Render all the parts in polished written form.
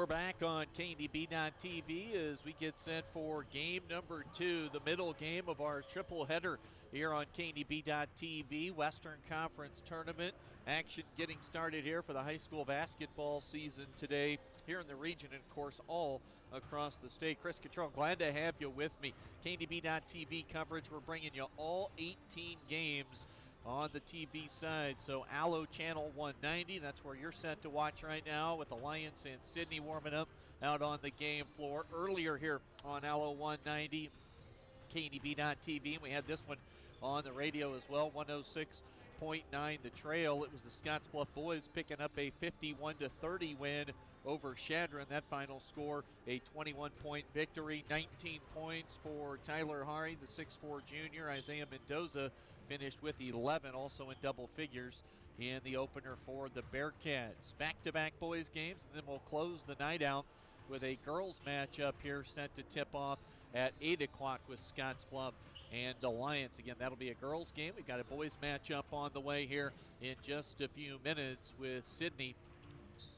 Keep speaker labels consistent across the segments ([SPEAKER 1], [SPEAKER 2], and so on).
[SPEAKER 1] We're back on KDB.TV as we get set for game number 2, the middle game of our triple header here on KDB.TV. Western Conference Tournament action getting started here for the high school basketball season today here in the region and, of course, all across the state. Chris Cottrell, glad to have you with me. KDB.TV coverage, we're bringing you all 18 games on the TV side. So Allo Channel 190, that's where you're set to watch right now with Alliance and Sidney warming up out on the game floor. Earlier here on Allo 190, KDB.TV, we had this one on the radio as well, 106.9 The Trail. It was the Scottsbluff boys picking up a 51-30 win over Chadron. That final score, a 21-point victory. 19 points for Tyler Hari, the 6'4 junior. Isaiah Mendoza finished with 11, also in double figures in the opener for the Bearcats. Back-to-back boys games, and then we'll close the night out with a girls matchup here set to tip off at 8 o'clock with Scottsbluff and Alliance. Again, that'll be a girls game. We've got a boys matchup on the way here in just a few minutes with Sidney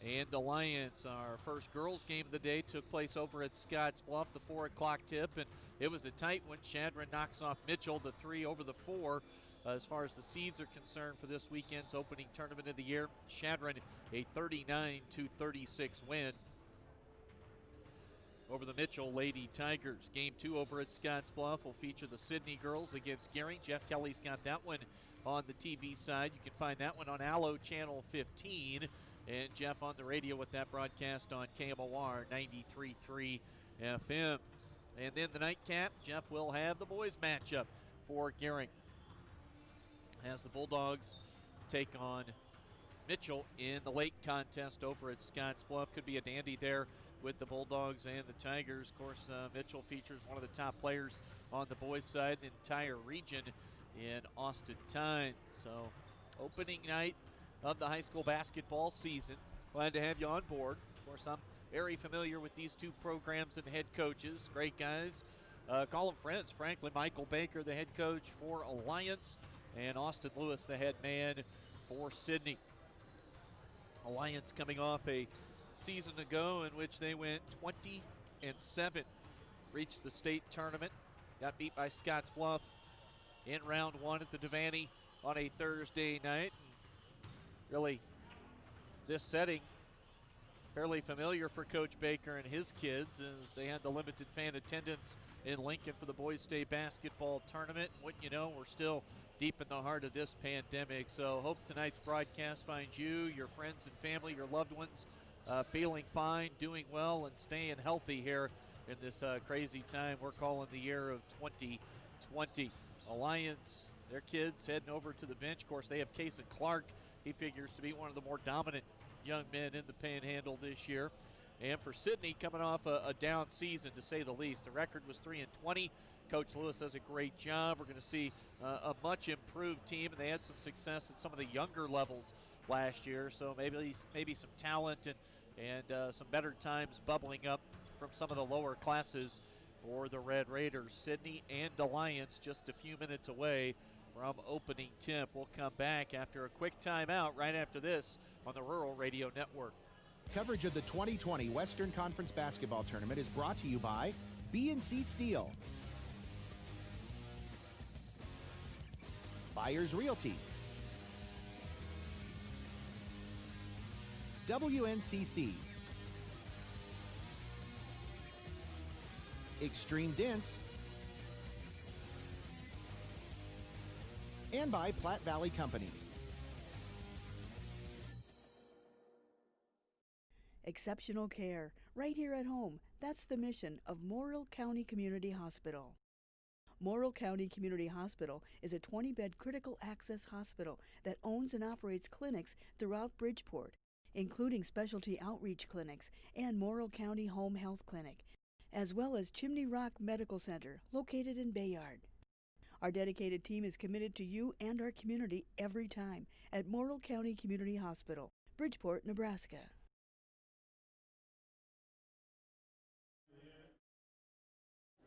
[SPEAKER 1] and Alliance. Our first girls game of the day took place over at Scottsbluff, the 4 o'clock tip, and it was a tight one. Chadron knocks off Mitchell, the 3 over the 4. As far as the seeds are concerned for this weekend's opening tournament of the year, Chadron a 39-36 win over the Mitchell Lady Tigers. Game 2 over at Scottsbluff will feature the Sidney girls against Gering. Jeff Kelly's got that one on the TV side. You can find that one on Allo Channel 15. And Jeff on the radio with that broadcast on KMOR 93.3 FM. And then the nightcap, Jeff will have the boys matchup for Gering as the Bulldogs take on Mitchell in the lake contest over at Scottsbluff. Could be a dandy there with the Bulldogs and the Tigers. Of course, Mitchell features one of the top players on the boys' side, the entire region in Austin Tyne. So, opening night of the high school basketball season. Glad to have you on board. Of course, I'm very familiar with these two programs and head coaches. Great guys. Call them friends, frankly. Michael Baker, the head coach for Alliance, and Austin Lewis, the head man for Sidney. Alliance coming off a season ago in which they went 20-7, reached the state tournament, got beat by Scottsbluff in round 1 at the Devaney on a Thursday night. And really, this setting fairly familiar for Coach Baker and his kids as they had the limited fan attendance in Lincoln for the boys' state basketball tournament. And what you know, we're still deep in the heart of this pandemic. So hope tonight's broadcast finds you, your friends and family, your loved ones feeling fine, doing well, and staying healthy here in this crazy time we're calling the year of 2020. Alliance, their kids heading over to the bench. Of course, they have Kason Clark. He figures to be one of the more dominant young men in the Panhandle this year. And for Sidney, coming off a down season, to say the least. The record was 3-20. Coach Lewis does a great job. We're going to see a much improved team, and they had some success at some of the younger levels last year. So maybe some talent and some better times bubbling up from some of the lower classes for the Red Raiders. Sidney and Alliance just a few minutes away from opening tip. We'll come back after a quick timeout right after this on the Rural Radio Network.
[SPEAKER 2] Coverage of the 2020 Western Conference Basketball Tournament is brought to you by B&C Steel, Buyers Realty, WNCC, Extreme Dense, and by Platte Valley Companies.
[SPEAKER 3] Exceptional care, right here at home. That's the mission of Morrill County Community Hospital. Morrill County Community Hospital is a 20-bed critical access hospital that owns and operates clinics throughout Bridgeport, including specialty outreach clinics and Morrill County Home Health Clinic, as well as Chimney Rock Medical Center, located in Bayard. Our dedicated team is committed to you and our community every time at Morrill County Community Hospital, Bridgeport, Nebraska.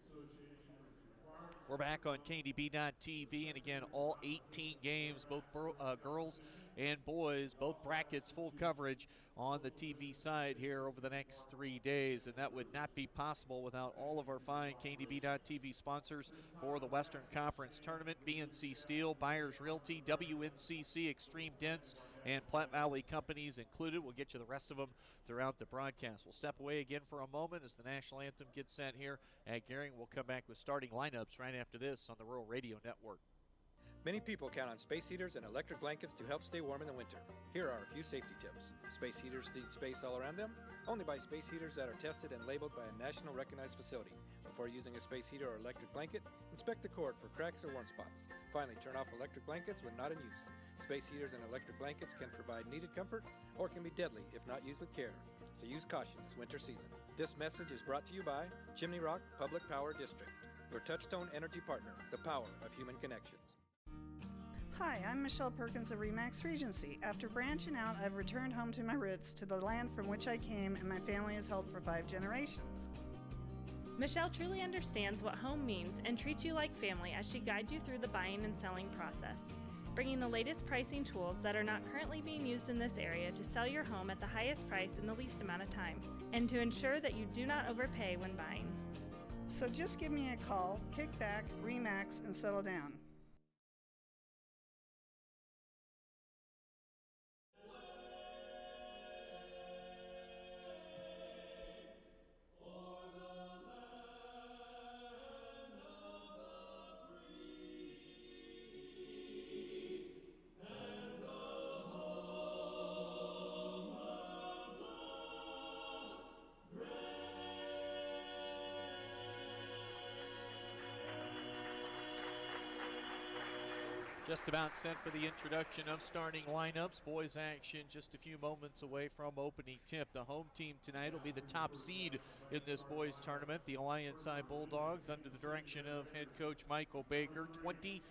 [SPEAKER 4] Association is required
[SPEAKER 1] We're back on KDB.TV, and again, all 18 games, both girls and boys, both brackets, full coverage on the TV side here over the next 3 days, and that would not be possible without all of our fine KDB.TV sponsors for the Western Conference Tournament: BNC Steel, Buyers Realty, WNCC, Extreme Dents, and Platte Valley Companies included. We'll get you the rest of them throughout the broadcast. We'll step away again for a moment as the national anthem gets set here at Gering. We'll come back with starting lineups right after this on the Rural Radio Network.
[SPEAKER 4] Many people count on space heaters and electric blankets to help stay warm in the winter. Here are a few safety tips. Space heaters need space all around them. Only buy space heaters that are tested and labeled by a national recognized facility. Before using a space heater or electric blanket, inspect the cord for cracks or warm spots. Finally, turn off electric blankets when not in use. Space heaters and electric blankets can provide needed comfort or can be deadly if not used with care. So use caution this winter season. This message is brought to you by Chimney Rock Public Power District, your touchstone energy partner, the power of human connections.
[SPEAKER 5] Hi, I'm Michelle Perkins of Remax Regency. After branching out, I've returned home to my roots, to the land from which I came and my family has held for 5 generations.
[SPEAKER 6] Michelle truly understands what home means and treats you like family as she guides you through the buying and selling process, bringing the latest pricing tools that are not currently being used in this area to sell your home at the highest price in the least amount of time, and to ensure that you do not overpay when buying.
[SPEAKER 5] So just give me a call, kick back, Remax, and settle down.
[SPEAKER 1] Just about set for the introduction of starting lineups. Boys action just a few moments away from opening tip. The home team tonight will be the top seed in this boys tournament, the Alliance High Bulldogs, under the direction of head coach Michael Baker. 20-7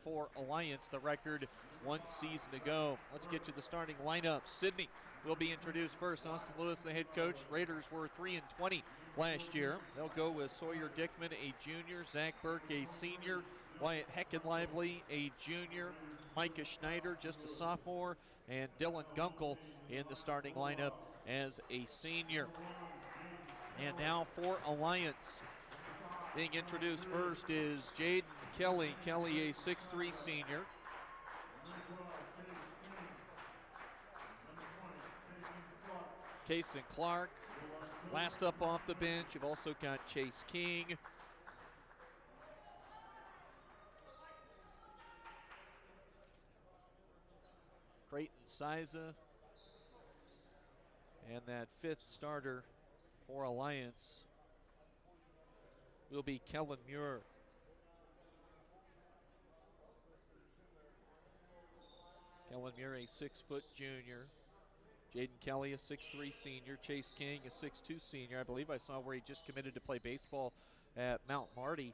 [SPEAKER 1] for Alliance, the record one season ago. Let's get to the starting lineup. Sidney will be introduced first. Austin Lewis, the head coach. Raiders were 3-20 last year. They'll go with Sawyer Dickman, a junior, Zach Burke, a senior, Wyatt Heckenlively, a junior, Micah Schneider, just a sophomore, and Dylan Gunkel in the starting lineup as a senior. And now for Alliance. Being introduced first is Jaden Kelly. Kelly, a 6'3 senior. Kason Clark. Last up off the bench, you've also got Chase King. Creighton Siza, and that fifth starter for Alliance will be Kellen Muir. Kellen Muir, a 6-foot junior. Jaden Kelly, a 6'3 senior. Chase King, a 6'2 senior. I believe I saw where he just committed to play baseball at Mount Marty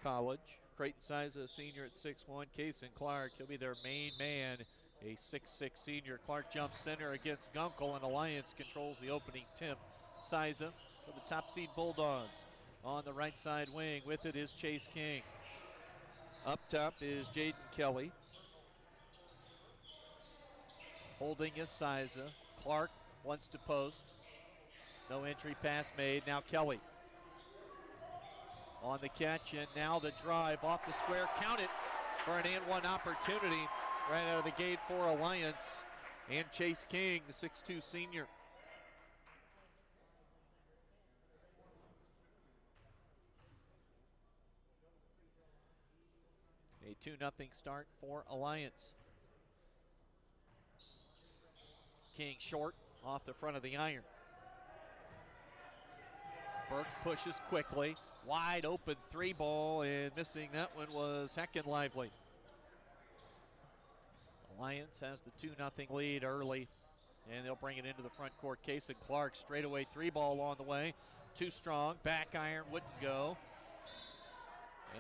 [SPEAKER 1] College. Creighton Siza, a senior at 6'1. Kason Clark, he'll be their main man, a 6'6 senior. Clark jumps center against Gunkel, and Alliance controls the opening tip. Siza for the top seed Bulldogs on the right side wing. With it is Chase King. Up top is Jaden Kelly. Holding is Siza. Clark wants to post. No entry pass made. Now Kelly on the catch, and now the drive off the square. Count it for an and-one opportunity right out of the gate for Alliance. And Chase King, the 6'2 senior. A 2-0 start for Alliance. King short off the front of the iron. Burke pushes quickly. Wide open 3-ball, and missing that one was Heckenlively. Alliance has the 2-0 lead early, and they'll bring it into the front court. Kason Clark, straightaway 3-ball on the way. Too strong, back iron wouldn't go.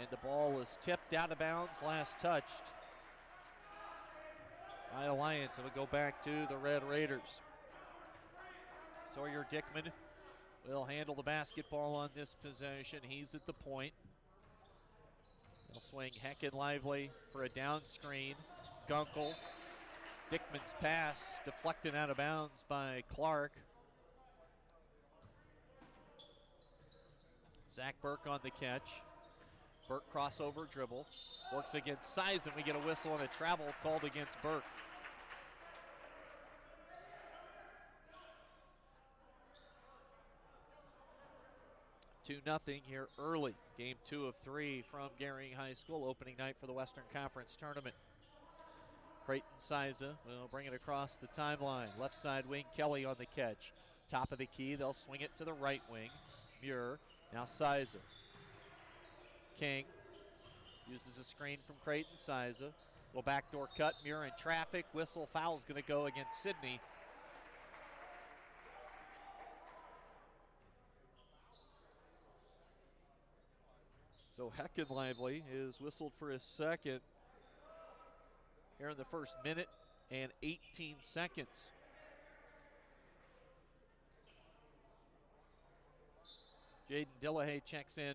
[SPEAKER 1] And the ball is tipped out of bounds, last touched by Alliance. It will go back to the Red Raiders. Sawyer Dickman will handle the basketball on this possession. He's at the point. They'll swing Heckin lively for a down screen. Gunkel. Dickman's pass deflected out of bounds by Clark. Zach Burke on the catch. Burke crossover dribble. Works against Size, and we get a whistle and a travel called against Burke. Two 0 here early. Game 2 of 3 from Gering High School. Opening night for the Western Conference Tournament. Creighton Siza will bring it across the timeline. Left side wing, Kelly on the catch. Top of the key, they'll swing it to the right wing. Muir, now Siza. King uses a screen from Creighton Siza. Go backdoor cut, Muir in traffic. Whistle, foul's going to go against Sidney. So Heckin lively is whistled for his second here in the first minute and 18 seconds. Jaden Dillahay checks in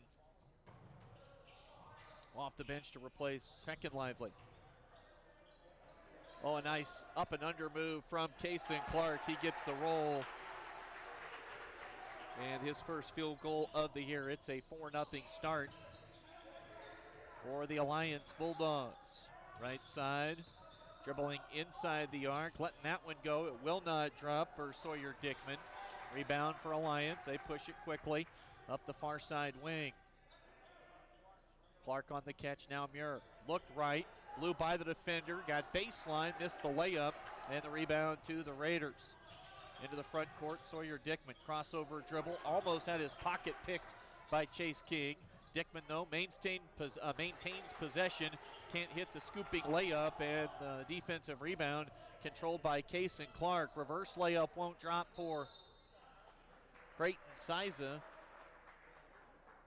[SPEAKER 1] off the bench to replace Heckin lively. Oh, a nice up and under move from Kason Clark. He gets the roll. And his first field goal of the year. It's a 4-0 start for the Alliance Bulldogs. Right side, dribbling inside the arc, letting that one go. It will not drop for Sawyer Dickman. Rebound for Alliance. They push it quickly up the far side wing. Clark on the catch now. Muir looked right, blew by the defender, got baseline, missed the layup, and the rebound to the Raiders. Into the front court, Sawyer Dickman, crossover dribble, almost had his pocket picked by Chase King. Dickman, though, maintains possession, can't hit the scooping layup, and the defensive rebound controlled by Kason Clark. Reverse layup won't drop for Creighton Siza.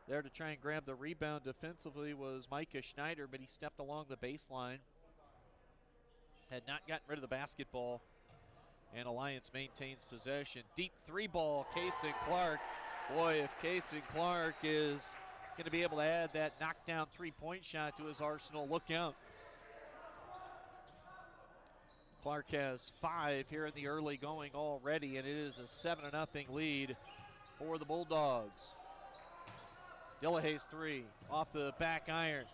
[SPEAKER 1] There to try and grab the rebound defensively was Micah Schneider, but he stepped along the baseline. Had not gotten rid of the basketball, and Alliance maintains possession. Deep three ball, Kason Clark. Boy, if Kason Clark is going to be able to add that knockdown three-point shot to his arsenal, look out. Clark has 5 here in the early going already, and it is a 7-0 lead for the Bulldogs. Dillahay's 3 off the back iron.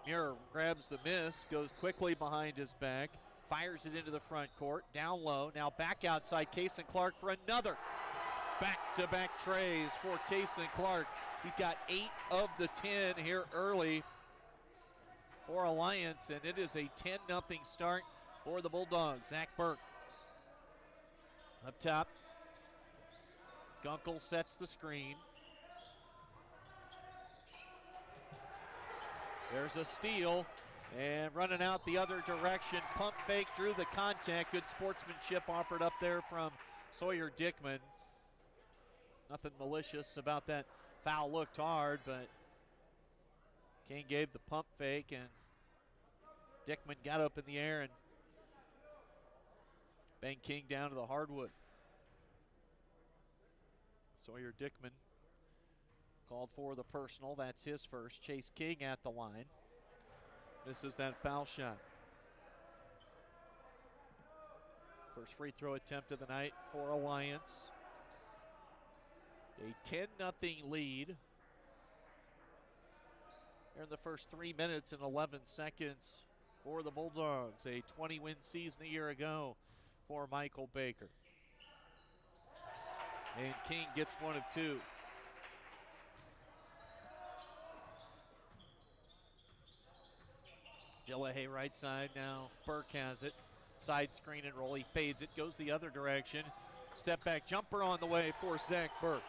[SPEAKER 1] Muir grabs the miss, goes quickly behind his back, fires it into the front court, down low, now back outside. Kason Clark for another back-to-back trays for Kason Clark. He's got 8 of the 10 here early for Alliance, and it is a 10-0 start for the Bulldogs. Zach Burke up top. Gunkel sets the screen. There's a steal, and running out the other direction. Pump fake, drew the contact. Good sportsmanship offered up there from Sawyer Dickman. Nothing malicious about that foul. Looked hard, but King gave the pump fake, and Dickman got up in the air and banged King down to the hardwood. Sawyer Dickman called for the personal. That's his first. Chase King at the line. This is that foul shot. First free throw attempt of the night for Alliance. A 10-0 lead here in the first 3 minutes and 11 seconds for the Bulldogs. A 20-win season a year ago for Michael Baker. And King gets 1 of 2. Dillahay right side now. Burke has it. Side screen and roll. He fades it. Goes the other direction. Step back jumper on the way for Zach Burke.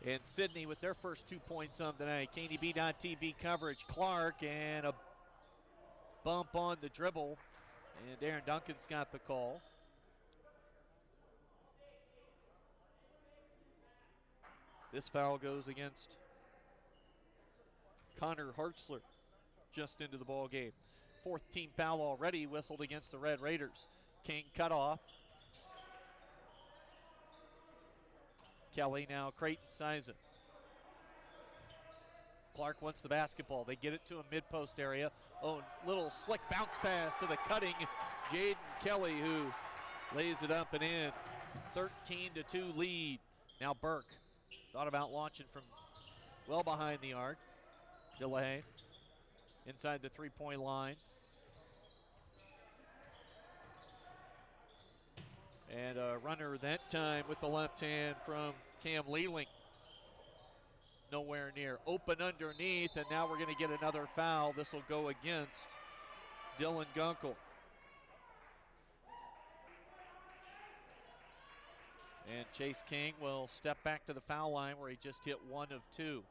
[SPEAKER 1] And Sidney with their first 2 points of the night. KNB.TV coverage. Clark and a bump on the dribble. And Darren Duncan's got the call. This foul goes against Connor Hartzler just into the ball game. 4th team foul already whistled against the Red Raiders. King cut off. Kelly now Creighton Siza. Clark wants the basketball. They get it to a mid-post area. Oh, little slick bounce pass to the cutting Jaden Kelly, who lays it up and in. 13-2 lead. Now Burke thought about launching from well behind the arc. DeLay inside the three-point line. And a runner that time with the left hand from Cam Lealing. Nowhere near. Open underneath, and now we're going to get another foul. This will go against Dylan Gunkel. And Chase King will step back to the foul line where he just hit 1 of 2.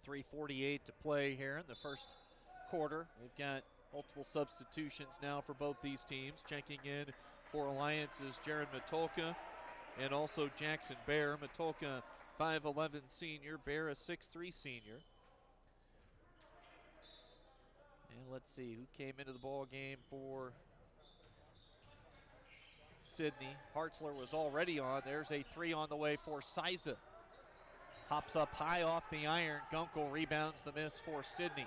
[SPEAKER 1] .348 to play here in the first quarter. We've got multiple substitutions now for both these teams. Checking in for Alliance is Jared Matulka and also Jackson Bear. Matulka, 5'11 senior, Bear, a 6'3 senior. And let's see who came into the ball game for Sidney. Hartzler was already on. There's a 3 on the way for Siza. Hops up high off the iron. Gunkel rebounds the miss for Sidney.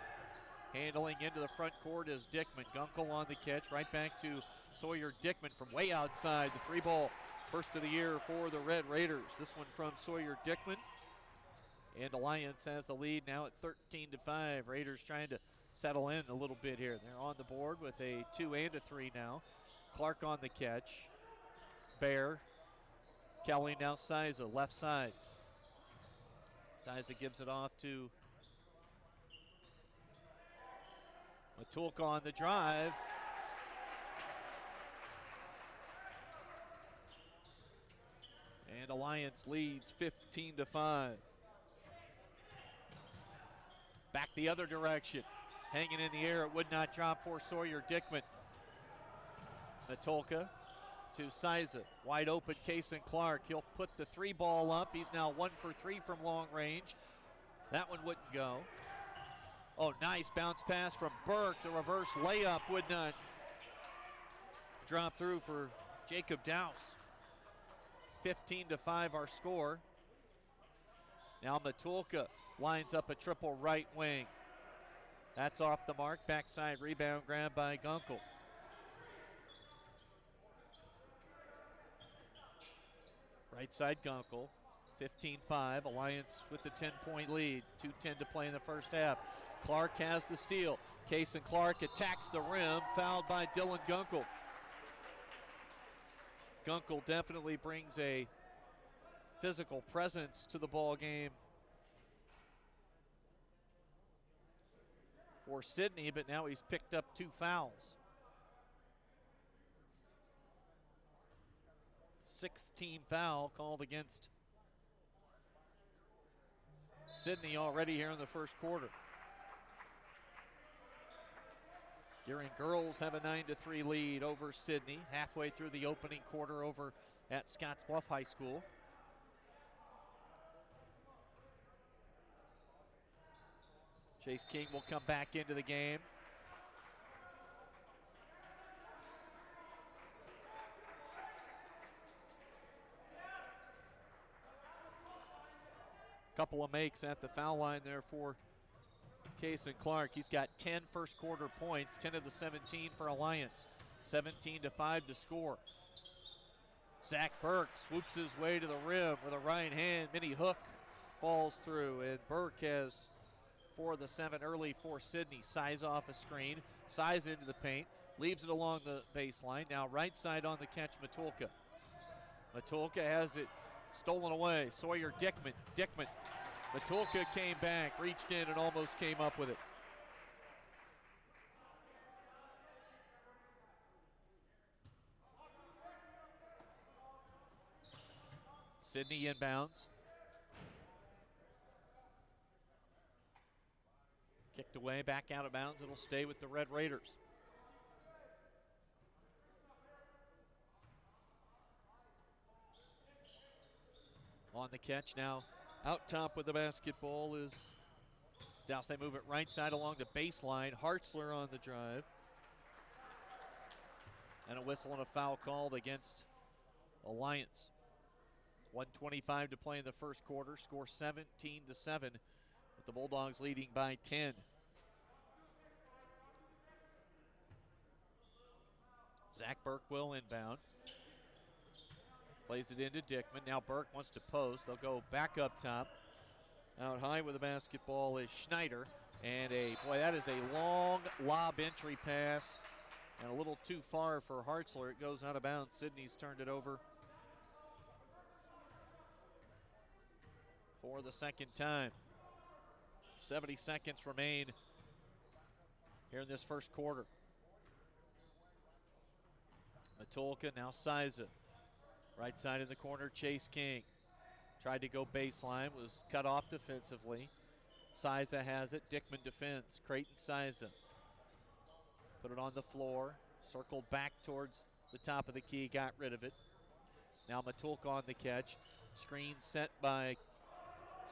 [SPEAKER 1] Handling into the front court is Dickman. Gunkel on the catch. Right back to Sawyer Dickman from way outside. The 3-ball, first of the year for the Red Raiders. This one from Sawyer Dickman. And Alliance has the lead now at 13-5. Raiders trying to settle in a little bit here. They're on the board with a 2 and a 3 now. Clark on the catch. Bear. Kelly now Siza, left side. Siza gives it off to Matulka on the drive. And Alliance leads 15-5. Back the other direction. Hanging in the air, it would not drop for Sawyer Dickman. Matulka to Siza. Wide open, Kason Clark. He'll put the 3-ball up. He's now 1 for 3 from long range. That one wouldn't go. Oh, nice bounce pass from Burke. The reverse layup would not drop through for Jacob Dowse. 15-5 our score. Now Matulka lines up a triple right wing. That's off the mark. Backside rebound grab by Gunkel. Right side Gunkel. 15-5. Alliance with the 10-point lead. 2:10 to play in the first half. Clark has the steal. Kason Clark attacks the rim. Fouled by Dylan Gunkel. Gunkel definitely brings a physical presence to the ball game for Sidney, but now he's picked up 2 fouls. 6th team foul called against Sidney already here in the first quarter. Gering girls have a 9-3 lead over Sidney, halfway through the opening quarter over at Scottsbluff High School. Chase King will come back into the game. Couple of makes at the foul line there for Kason Clark. He's got 10 first quarter points, 10 of the 17 for Alliance. 17-5 to score. Zach Burke swoops his way to the rim with a right hand. Mini hook falls through, and Burke has 4 of the 7 early for Sidney. Size off a screen, Size into the paint, leaves it along the baseline. Now right side on the catch, Matulka. Matulka has it stolen away. Sawyer Dickman. Matulka came back, reached in, and almost came up with it. Sidney inbounds. Kicked away, back out of bounds. It'll stay with the Red Raiders. On the catch now. Out top with the basketball is Dowse. They move it right side along the baseline. Hartzler on the drive. And a whistle and a foul called against Alliance. 1:25 to play in the first quarter. Score 17-7, with the Bulldogs leading by 10. Zach Burke will inbound. Plays it into Dickman. Now Burke wants to post. They'll go back up top. Out high with the basketball is Schneider. And that is a long lob entry pass. And a little too far for Hartzler. It goes out of bounds. Sidney's turned it over for the second time. 70 seconds remain here in this first quarter. Matulka, now Siza. Right side in the corner, Chase King. Tried to go baseline, was cut off defensively. Siza has it, Dickman defends. Creighton Siza. Put it on the floor, circled back towards the top of the key, got rid of it. Now Matulka on the catch. Screen set by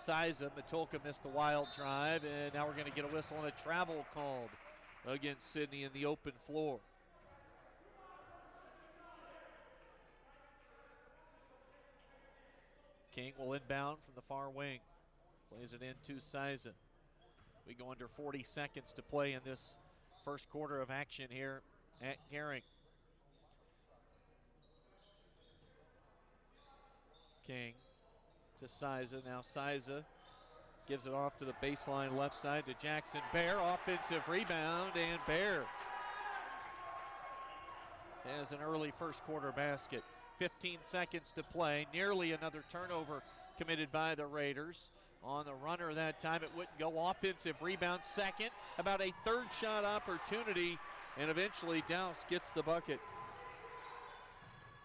[SPEAKER 1] Siza. Matulka missed the wild drive, and now we're going to get a whistle and a travel called against Sidney in the open floor. King will inbound from the far wing. Plays it into Siza. We go under 40 seconds to play in this first quarter of action here at Gering. King to Siza. Now Siza gives it off to the baseline left side to Jackson Bear. Offensive rebound, and Bear has an early first quarter basket. 15 seconds to play. Nearly another turnover committed by the Raiders. On the runner that time, it wouldn't go. Offensive rebound, second. About a third shot opportunity, and eventually Dowse gets the bucket.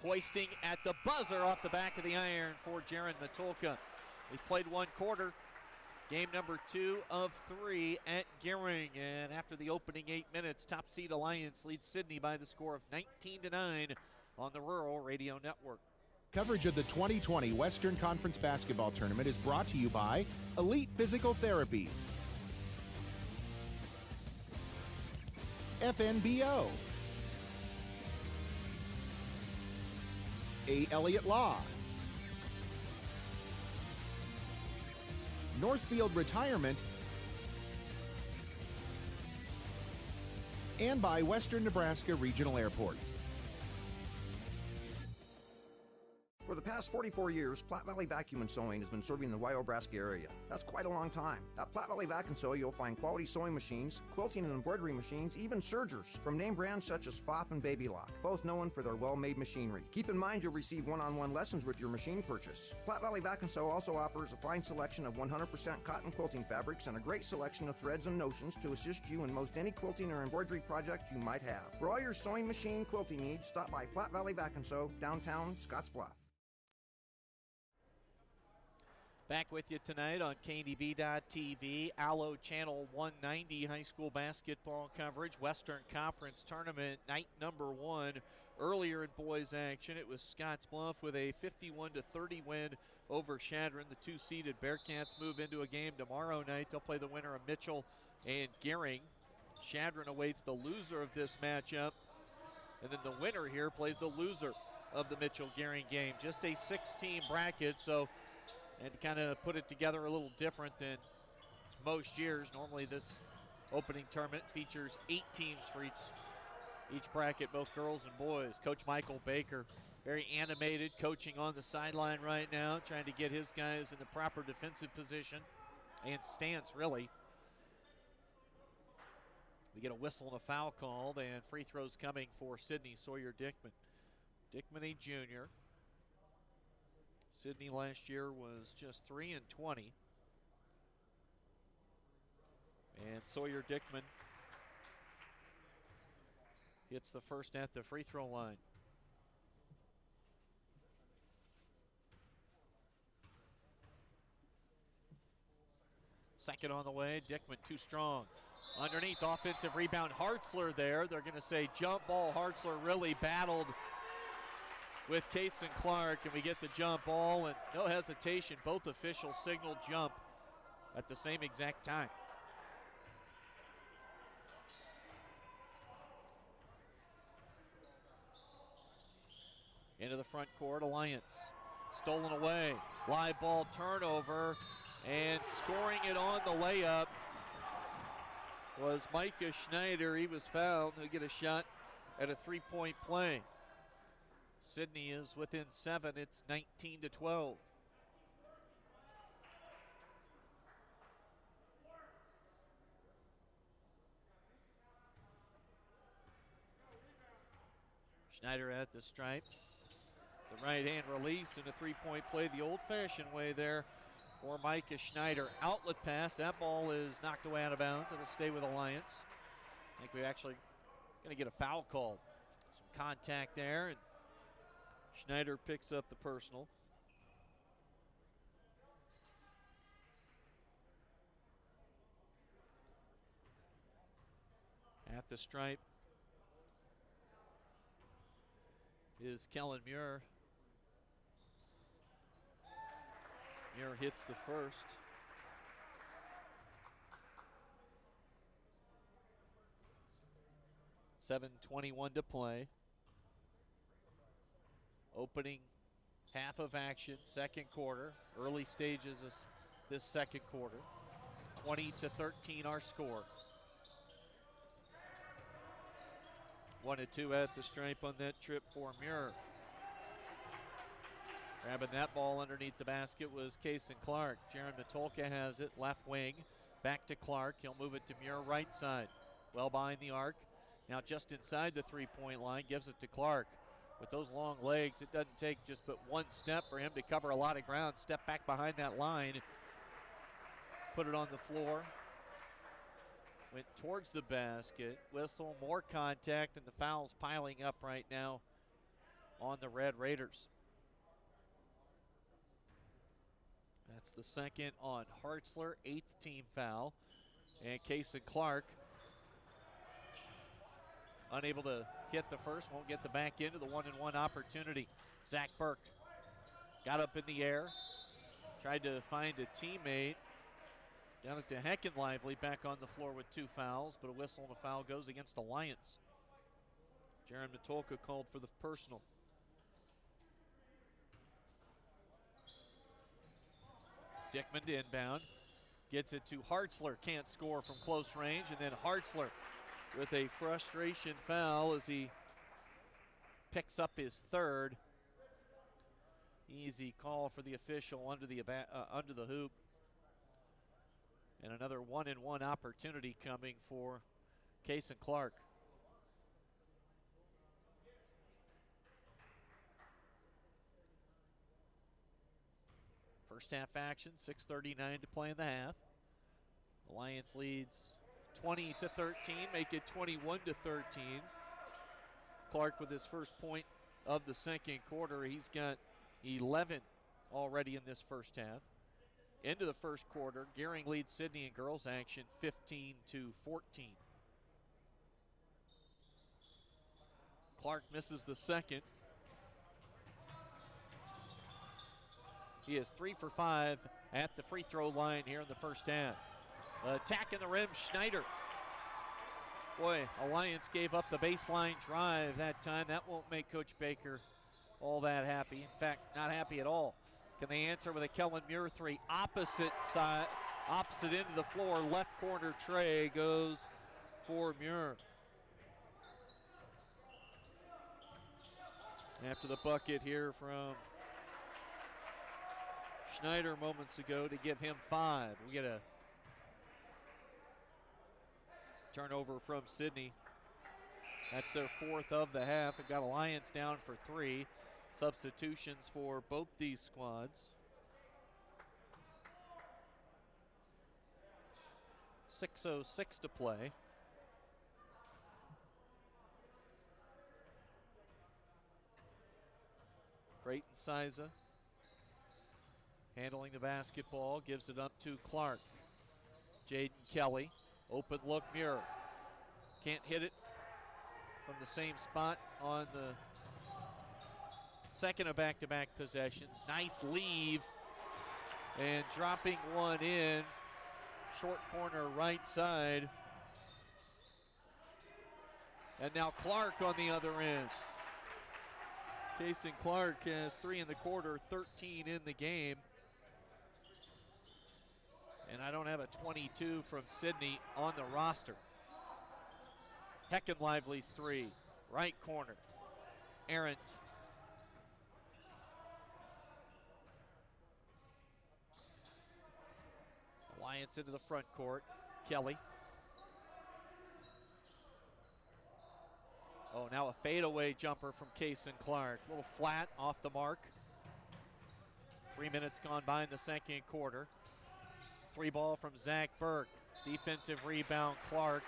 [SPEAKER 1] Hoisting at the buzzer off the back of the iron for Jaron Matulka. He's played one quarter. Game number 2 of 3 at Gering. And after the opening 8 minutes, top seed Alliance leads Sidney by the score of 19-9 on the Rural Radio Network.
[SPEAKER 2] Coverage of the 2020 Western Conference Basketball Tournament is brought to you by Elite Physical Therapy, FNBO, A. Elliott Law, Northfield Retirement, and by Western Nebraska Regional Airport.
[SPEAKER 7] For the past 44 years, Platte Valley Vacuum and Sewing has been serving the Wyobraska area. That's quite a long time. At Platte Valley Vac and Sew, you'll find quality sewing machines, quilting and embroidery machines, even sergers, from name brands such as Pfaff and Babylock, both known for their well-made machinery. Keep in mind you'll receive one-on-one lessons with your machine purchase. Platte Valley Vac and Sew also offers a fine selection of 100% cotton quilting fabrics and a great selection of threads and notions to assist you in most any quilting or embroidery project you might have. For all your sewing machine quilting needs, stop by Platte Valley Vac and Sew, downtown Scottsbluff.
[SPEAKER 1] Back with you tonight on KDB.TV, Allo Channel 190 high school basketball coverage, Western Conference Tournament, night number 1. Earlier in boys action, it was Scottsbluff with a 51-30 win over Chadron. The 2-seeded Bearcats move into a game tomorrow night. They'll play the winner of Mitchell and Gering. Chadron awaits the loser of this matchup, and then the winner here plays the loser of the Mitchell-Gering game. Just a 6-team bracket, so and to kind of put it together a little different than most years. Normally this opening tournament features 8 teams for each bracket, both girls and boys. Coach Michael Baker, very animated, coaching on the sideline right now, trying to get his guys in the proper defensive position and stance, really. We get a whistle and a foul called, and free throws coming for Sidney Sawyer Dickman. Dickman, a junior. Sidney last year was just 3-20. And Sawyer Dickman hits the first at the free throw line. Second on the way, Dickman too strong. Underneath, offensive rebound, Hartzler there. They're going to say jump ball. Hartzler really battled with Kason Clark, and we get the jump ball, and no hesitation, both officials signal jump at the same exact time. Into the front court, Alliance. Stolen away. Live ball turnover. And scoring it on the layup was Micah Schneider. He was fouled. He'll get a shot at a three-point play. Sidney is within 7. It's 19-12. Schneider at the stripe. The right hand release and a three-point play the old-fashioned way there for Micah Schneider. Outlet pass. That ball is knocked away out of bounds. It'll stay with Alliance. I think we're actually going to get a foul call. Some contact there, and Schneider picks up the personal. At the stripe is Kellen Muir. Muir hits the first. .7:21 to play. Opening half of action, second quarter. Early stages of this second quarter. 20-13 our score. 1-2 at the stripe on that trip for Muir. Grabbing that ball underneath the basket was Kason Clark. Jaron Matulka has it, left wing. Back to Clark. He'll move it to Muir, right side. Well behind the arc. Now just inside the three-point line, gives it to Clark. With those long legs, it doesn't take just but one step for him to cover a lot of ground. Step back behind that line. Put it on the floor. Went towards the basket. Whistle, more contact, and the foul's piling up right now on the Red Raiders. That's the second on Hartzler, 8th team foul. And Kason Clark unable to get the first, won't get the back into the 1-and-1 opportunity. Zach Burke got up in the air, tried to find a teammate. Got it to Hecken Lively, back on the floor with 2 fouls, but a whistle and a foul goes against Alliance. Jaron Matulka called for the personal. Dickman to inbound. Gets it to Hartzler. Can't score from close range. And then Hartzler with a frustration foul as he picks up his third. Easy call for the official under the hoop. And another 1-and-1 opportunity coming for Kason Clark. First half action, 6:39 to play in the half. Alliance leads 20-13, make it 21-13. Clark with his first point of the second quarter. He's got 11 already in this first half. Into the first quarter, Gering leads Sidney in girls action 15-14. Clark misses the second. He is 3 for 5 at the free throw line here in the first half. Attacking the rim, Schneider. Boy, Alliance gave up the baseline drive that time. That won't make Coach Baker all that happy. In fact, not happy at all. Can they answer with a Kellen Muir three? Opposite side, opposite end of the floor, left corner tray goes for Muir. After the bucket here from Schneider moments ago to give him 5. We get a turnover from Sidney. That's their 4th of the half. It got Alliance down for 3. Substitutions for both these squads. 6:06 to play. Creighton Siza handling the basketball, gives it up to Clark. Jaden Kelly, open look, Muir. Can't hit it from the same spot on the second of back-to-back possessions. Nice leave, and dropping one in, short corner right side. And now Clark on the other end. Kason Clark has 3 in the quarter, 13 in the game. And I don't have a 22 from Sidney on the roster. Heckenlively's 3, right corner. Arendt. Alliance into the front court. Kelly. Oh, now a fadeaway jumper from Kason Clark. A little flat, off the mark. 3 minutes gone by in the second quarter. 3 ball from Zach Burke. Defensive rebound, Clark.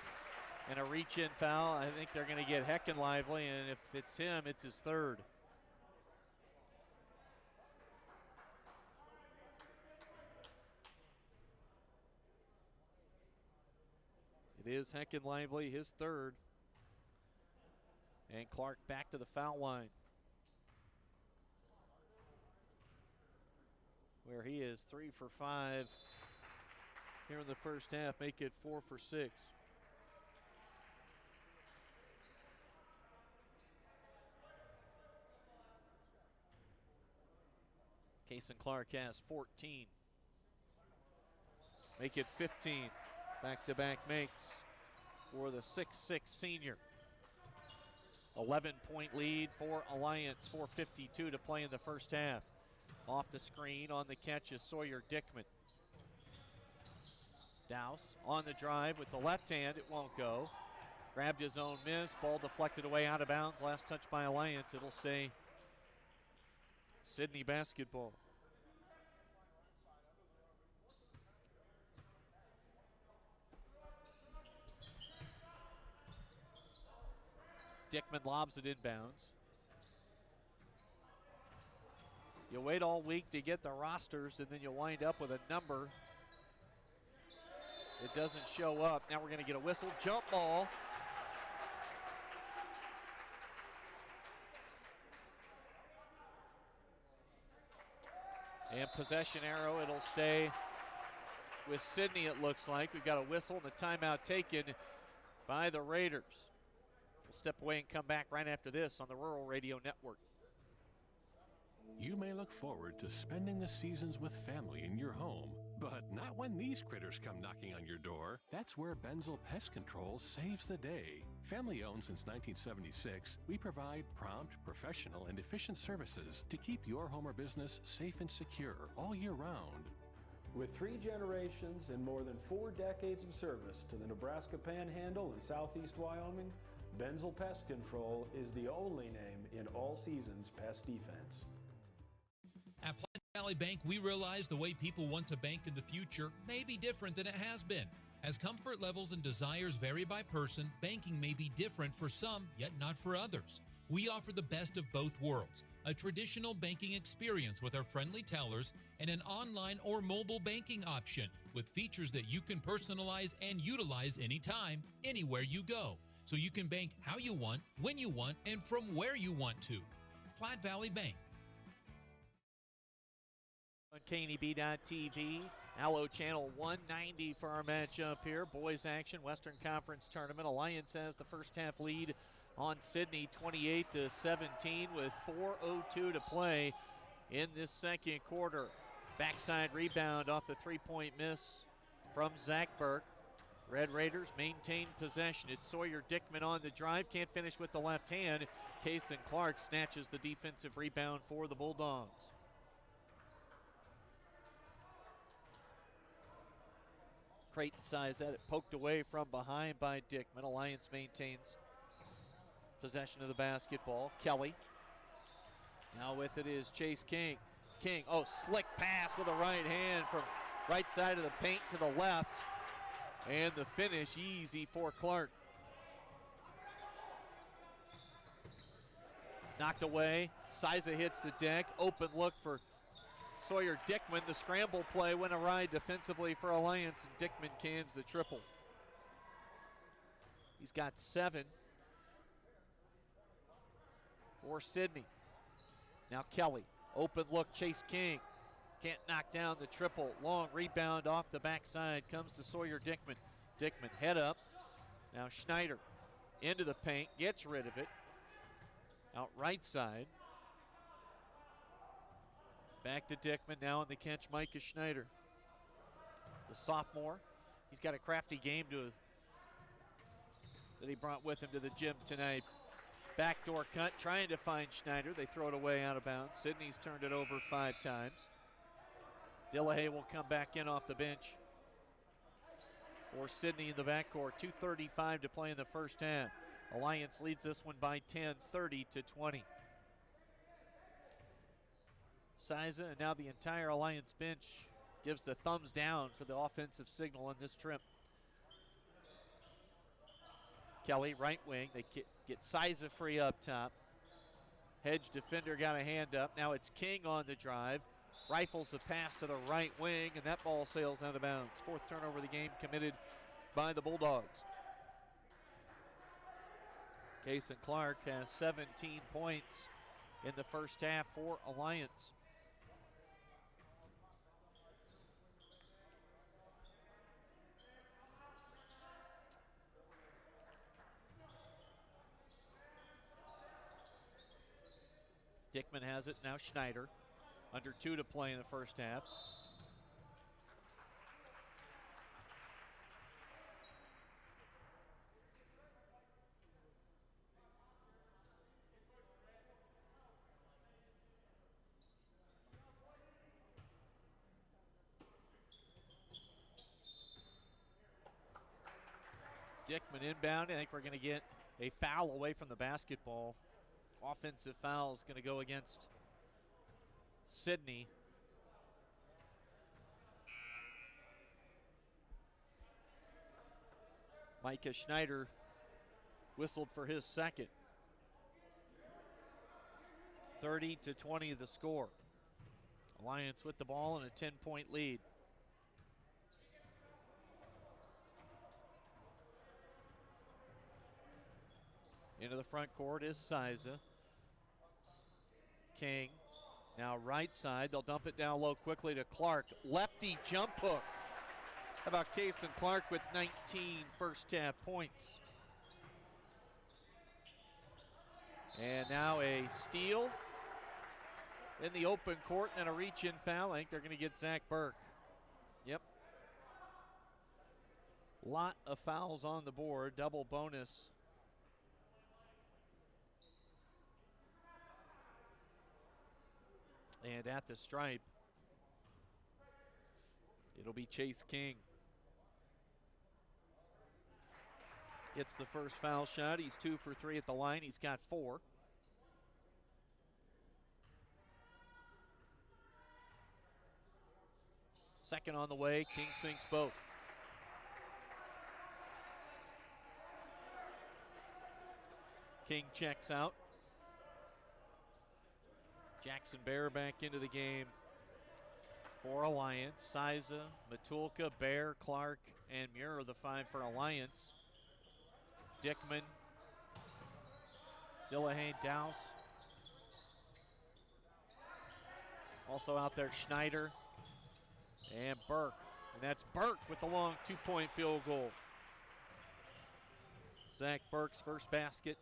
[SPEAKER 1] And a reach-in foul. I think they're going to get Heckenlively, and if it's him, it's his 3rd. It is Heckenlively, his 3rd. And Clark back to the foul line, where he is 3 for 5 here in the first half, make it 4 for 6. Kason Clark has 14. Make it 15. Back-to-back makes for the 6'6 senior. 11-point lead for Alliance, 4:52 to play in the first half. Off the screen on the catch is Sawyer Dickman. Dowse on the drive with the left hand, it won't go. Grabbed his own miss, ball deflected away out of bounds. Last touch by Alliance, it'll stay Sidney basketball. Dickman lobs it inbounds. You wait all week to get the rosters, and then you wind up with a number. It doesn't show up. Now we're going to get a whistle. Jump ball. And possession arrow. It'll stay with Sidney, it looks like. We've got a whistle and a timeout taken by the Raiders. We'll step away and come back right after this on the Rural Radio Network.
[SPEAKER 8] You may look forward to spending the seasons with family in your home, but not when these critters come knocking on your door. That's where Benzel Pest Control saves the day. Family owned since 1976, we provide prompt, professional, and efficient services to keep your home or business safe and secure all year round.
[SPEAKER 9] With 3 generations and more than 4 decades of service to the Nebraska Panhandle and Southeast Wyoming, Benzel Pest Control is the only name in all seasons pest defense.
[SPEAKER 10] At Platte Valley Bank, we realize the way people want to bank in the future may be different than it has been. As comfort levels and desires vary by person, banking may be different for some, yet not for others. We offer the best of both worlds, a traditional banking experience with our friendly tellers and an online or mobile banking option with features that you can personalize and utilize anytime, anywhere you go. So you can bank how you want, when you want, and from where you want to. Platte Valley Bank.
[SPEAKER 1] On KNEB.TV, Allo Channel 190 for our matchup here. Boys action, Western Conference Tournament. Alliance has the first half lead on Sidney, 28-17 with 4:02 to play in this second quarter. Backside rebound off the three-point miss from Zach Burke. Red Raiders maintain possession. It's Sawyer Dickman on the drive. Can't finish with the left hand. Kason Clark snatches the defensive rebound for the Bulldogs. Creighton size that. It poked away from behind by Dickman. Alliance maintains possession of the basketball. Kelly. Now with it is Chase King. King, oh, slick pass with a right hand from right side of the paint to the left. And the finish easy for Clark. Knocked away. Siza hits the deck. Open look for Sawyer Dickman. The scramble play went awry defensively for Alliance, and Dickman cans the triple. He's got 7 for Sidney. Now Kelly. Open look, Chase King. Can't knock down the triple. Long rebound off the backside. Comes to Sawyer Dickman. Dickman head up. Now Schneider into the paint. Gets rid of it. Out right side. Back to Dickman now on the catch, Micah Schneider. The sophomore. He's got a crafty game that he brought with him to the gym tonight. Backdoor cut, trying to find Schneider. They throw it away out of bounds. Sidney's turned it over 5 times. Dillahay will come back in off the bench for Sidney in the backcourt. 2:35 to play in the first half. Alliance leads this one by 10, 30-20. Siza and now the entire Alliance bench gives the thumbs down for the offensive signal on this trip. Kelly, right wing. They get Siza free up top. Hedge defender got a hand up. Now it's King on the drive. Rifles the pass to the right wing, and that ball sails out of bounds. 4th turnover of the game committed by the Bulldogs. Kason Clark has 17 points in the first half for Alliance. Dickman has it, now Schneider. Under 2 to play in the first half. Dickman inbound. I think we're going to get a foul away from the basketball. Offensive foul is going to go against Sidney. Micah Schneider whistled for his second. 30-20 the score. Alliance with the ball and a 10-point lead. Into the front court is Siza. King, now right side. They'll dump it down low quickly to Clark. Lefty jump hook. How about Kason Clark with 19 first half points? And now a steal in the open court and a reach-in foul. I think they're going to get Zach Burke. Yep. Lot of fouls on the board. Double bonus. And at the stripe, it'll be Chase King. Hits the first foul shot. He's 2 for 3 at the line. He's got 4. Second on the way. King sinks both. King checks out. Jackson Bear back into the game for Alliance. Siza, Matulka, Bear, Clark, and Muir are the 5 for Alliance. Dickman, Dillahay, Dowse. Also out there, Schneider and Burke. And that's Burke with the long 2-point field goal. Zach Burke's first basket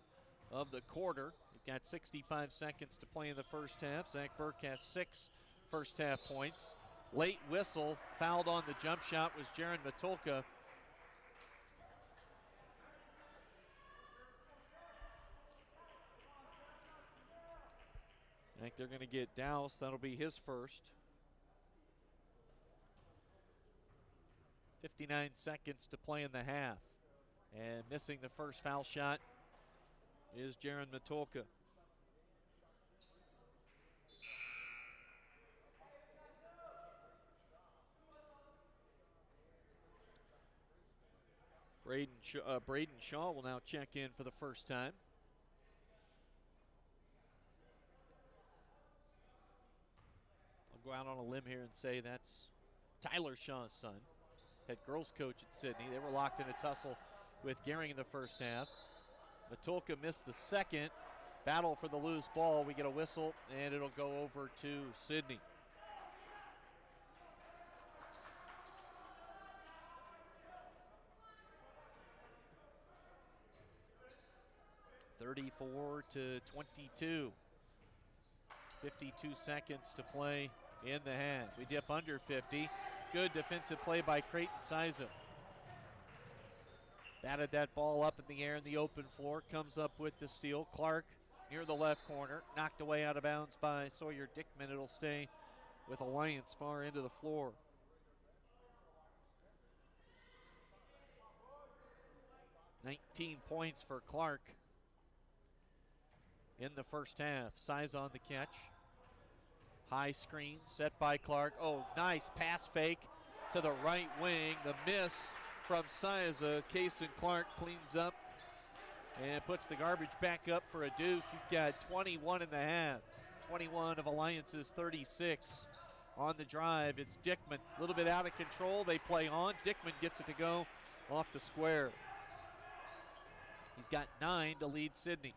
[SPEAKER 1] of the quarter. We've got 65 seconds to play in the first half. Zach Burke has 6 first half points. Late whistle, fouled on the jump shot was Jaron Matulka. I think they're going to get Dowse. That'll be his first. 59 seconds to play in the half. And missing the first foul shot is Jaron Matulka. Braden Shaw will now check in for the first time. I'll go out on a limb here and say that's Tyler Shaw's son, head girls coach at Sidney. They were locked in a tussle with Gering in the first half. Matulka missed the second. Battle for the loose ball. We get a whistle, and it'll go over to Sidney. (34-22). 52 seconds to play in the half. We dip under 50. Good defensive play by Creighton Siza. Batted that ball up in the air in the open floor. Comes up with the steal. Clark near the left corner. Knocked away out of bounds by Sawyer Dickman. It'll stay with Alliance far into the floor. $19 points for Clark in the first half. Size on the catch. High screen set by Clark. Oh, nice pass fake to the right wing. The miss from Siza. Kason Clark cleans up and puts the garbage back up for a deuce. He's got 21 in the half. 21 of Alliance's 36. On the drive, it's Dickman. A little bit out of control. They play on. Dickman gets it to go off the square. He's got 9 to lead Sidney.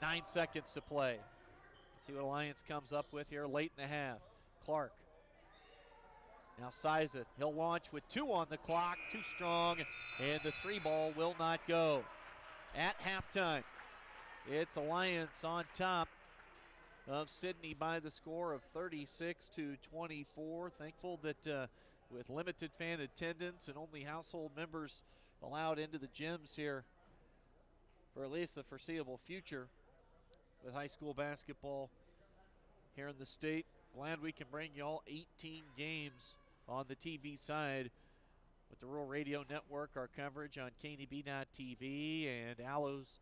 [SPEAKER 1] 9 seconds to play. Let's see what Alliance comes up with here late in the half. Clark. Now Siza. He'll launch with 2 on the clock. Too strong. And the 3 ball will not go. At halftime, it's Alliance on top of Sidney by the score of 36-24. Thankful that with limited fan attendance and only household members allowed into the gyms here for at least the foreseeable future with high school basketball here in the state. Glad we can bring you all 18 games on the TV side with the Rural Radio Network, our coverage on KNB.TV and Allo's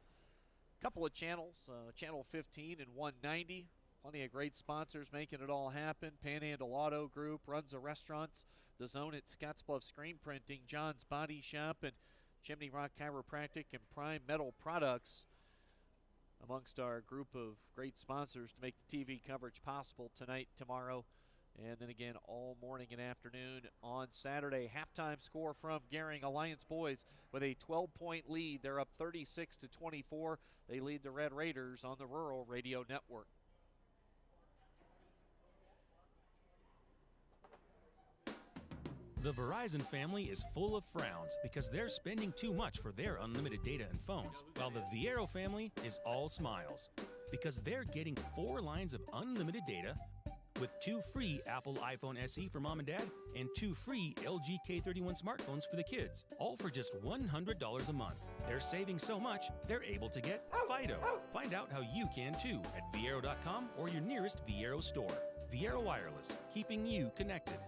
[SPEAKER 1] couple of channels, Channel 15 and 190. Plenty of great sponsors making it all happen. Panhandle Auto Group, Runs of Restaurants, The Zone at Scottsbluff Screen Printing, John's Body Shop, and Chimney Rock Chiropractic and Prime Metal Products amongst our group of great sponsors to make the TV coverage possible tonight, tomorrow, and then again all morning and afternoon on Saturday. Halftime score from Gering. Alliance boys with a 12-point lead. They're up 36-24. They lead the Red Raiders on the Rural Radio Network.
[SPEAKER 11] The Verizon family is full of frowns because they're spending too much for their unlimited data and phones, while the Viero family is all smiles because they're getting 4 lines of unlimited data with 2 free Apple iPhone SE for mom and dad and 2 free LG K31 smartphones for the kids, all for just $100 a month. They're saving so much, they're able to get Fido. Find out how you can too at Viero.com or your nearest Viero store. Viero Wireless, keeping you connected.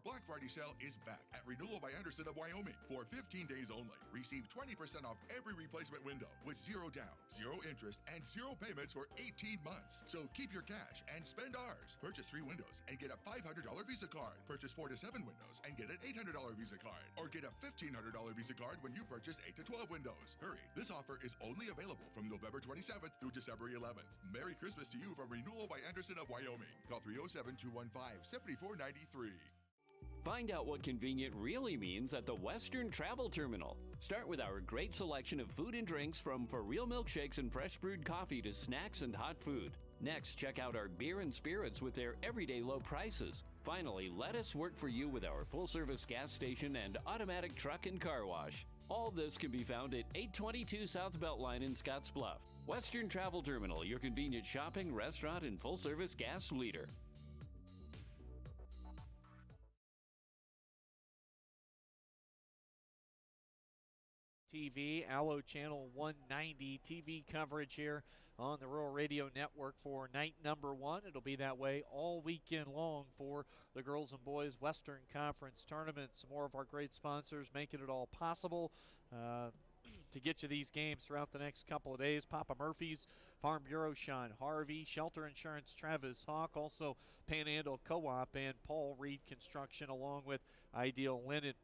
[SPEAKER 12] Black Friday sale is back at Renewal by Anderson of Wyoming for 15 days only. Receive 20% off every replacement window with 0 down, 0 interest, and 0 payments for 18 months. So keep your cash and spend ours. Purchase 3 windows and get a $500 Visa card. Purchase 4 to 7 windows and get an $800 Visa card. Or get a $1,500 Visa card when you purchase 8 to 12 windows. Hurry, this offer is only available from November 27th through December 11th. Merry Christmas to you from Renewal by Anderson of Wyoming. Call 307-215-7493.
[SPEAKER 13] Find out what convenient really means at the Western Travel Terminal. Start with our great selection of food and drinks, from for real milkshakes and fresh brewed coffee to snacks and hot food. Next, check out our beer and spirits with their everyday low prices. Finally, let us work for you with our full-service gas station and automatic truck and car wash. All this can be found at 822 South Beltline in Scottsbluff. Western Travel Terminal, your convenient shopping, restaurant, and full-service gas leader.
[SPEAKER 1] TV, Allo Channel 190 TV coverage here on the Rural Radio Network for night number 1. It'll be that way all weekend long for the girls and boys Western Conference Tournament. Some more of our great sponsors making it all possible to get you these games throughout the next couple of days. Papa Murphy's, Farm Bureau Sean Harvey, Shelter Insurance Travis Hawk, also Panhandle Co-op and Paul Reed Construction, along with Ideal Linen.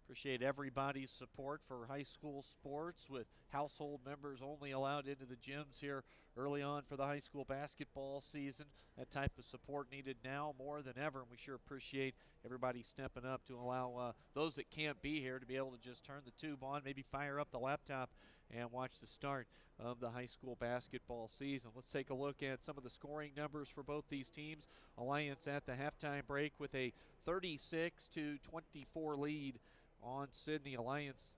[SPEAKER 1] Appreciate everybody's support for high school sports, with household members only allowed into the gyms here early on for the high school basketball season. That type of support needed now more than ever, and we sure appreciate everybody stepping up to allow those that can't be here to be able to just turn the tube on, maybe fire up the laptop and watch the start of the high school basketball season. Let's take a look at some of the scoring numbers for both these teams. Alliance at the halftime break with a 36-24 lead on Sidney. Alliance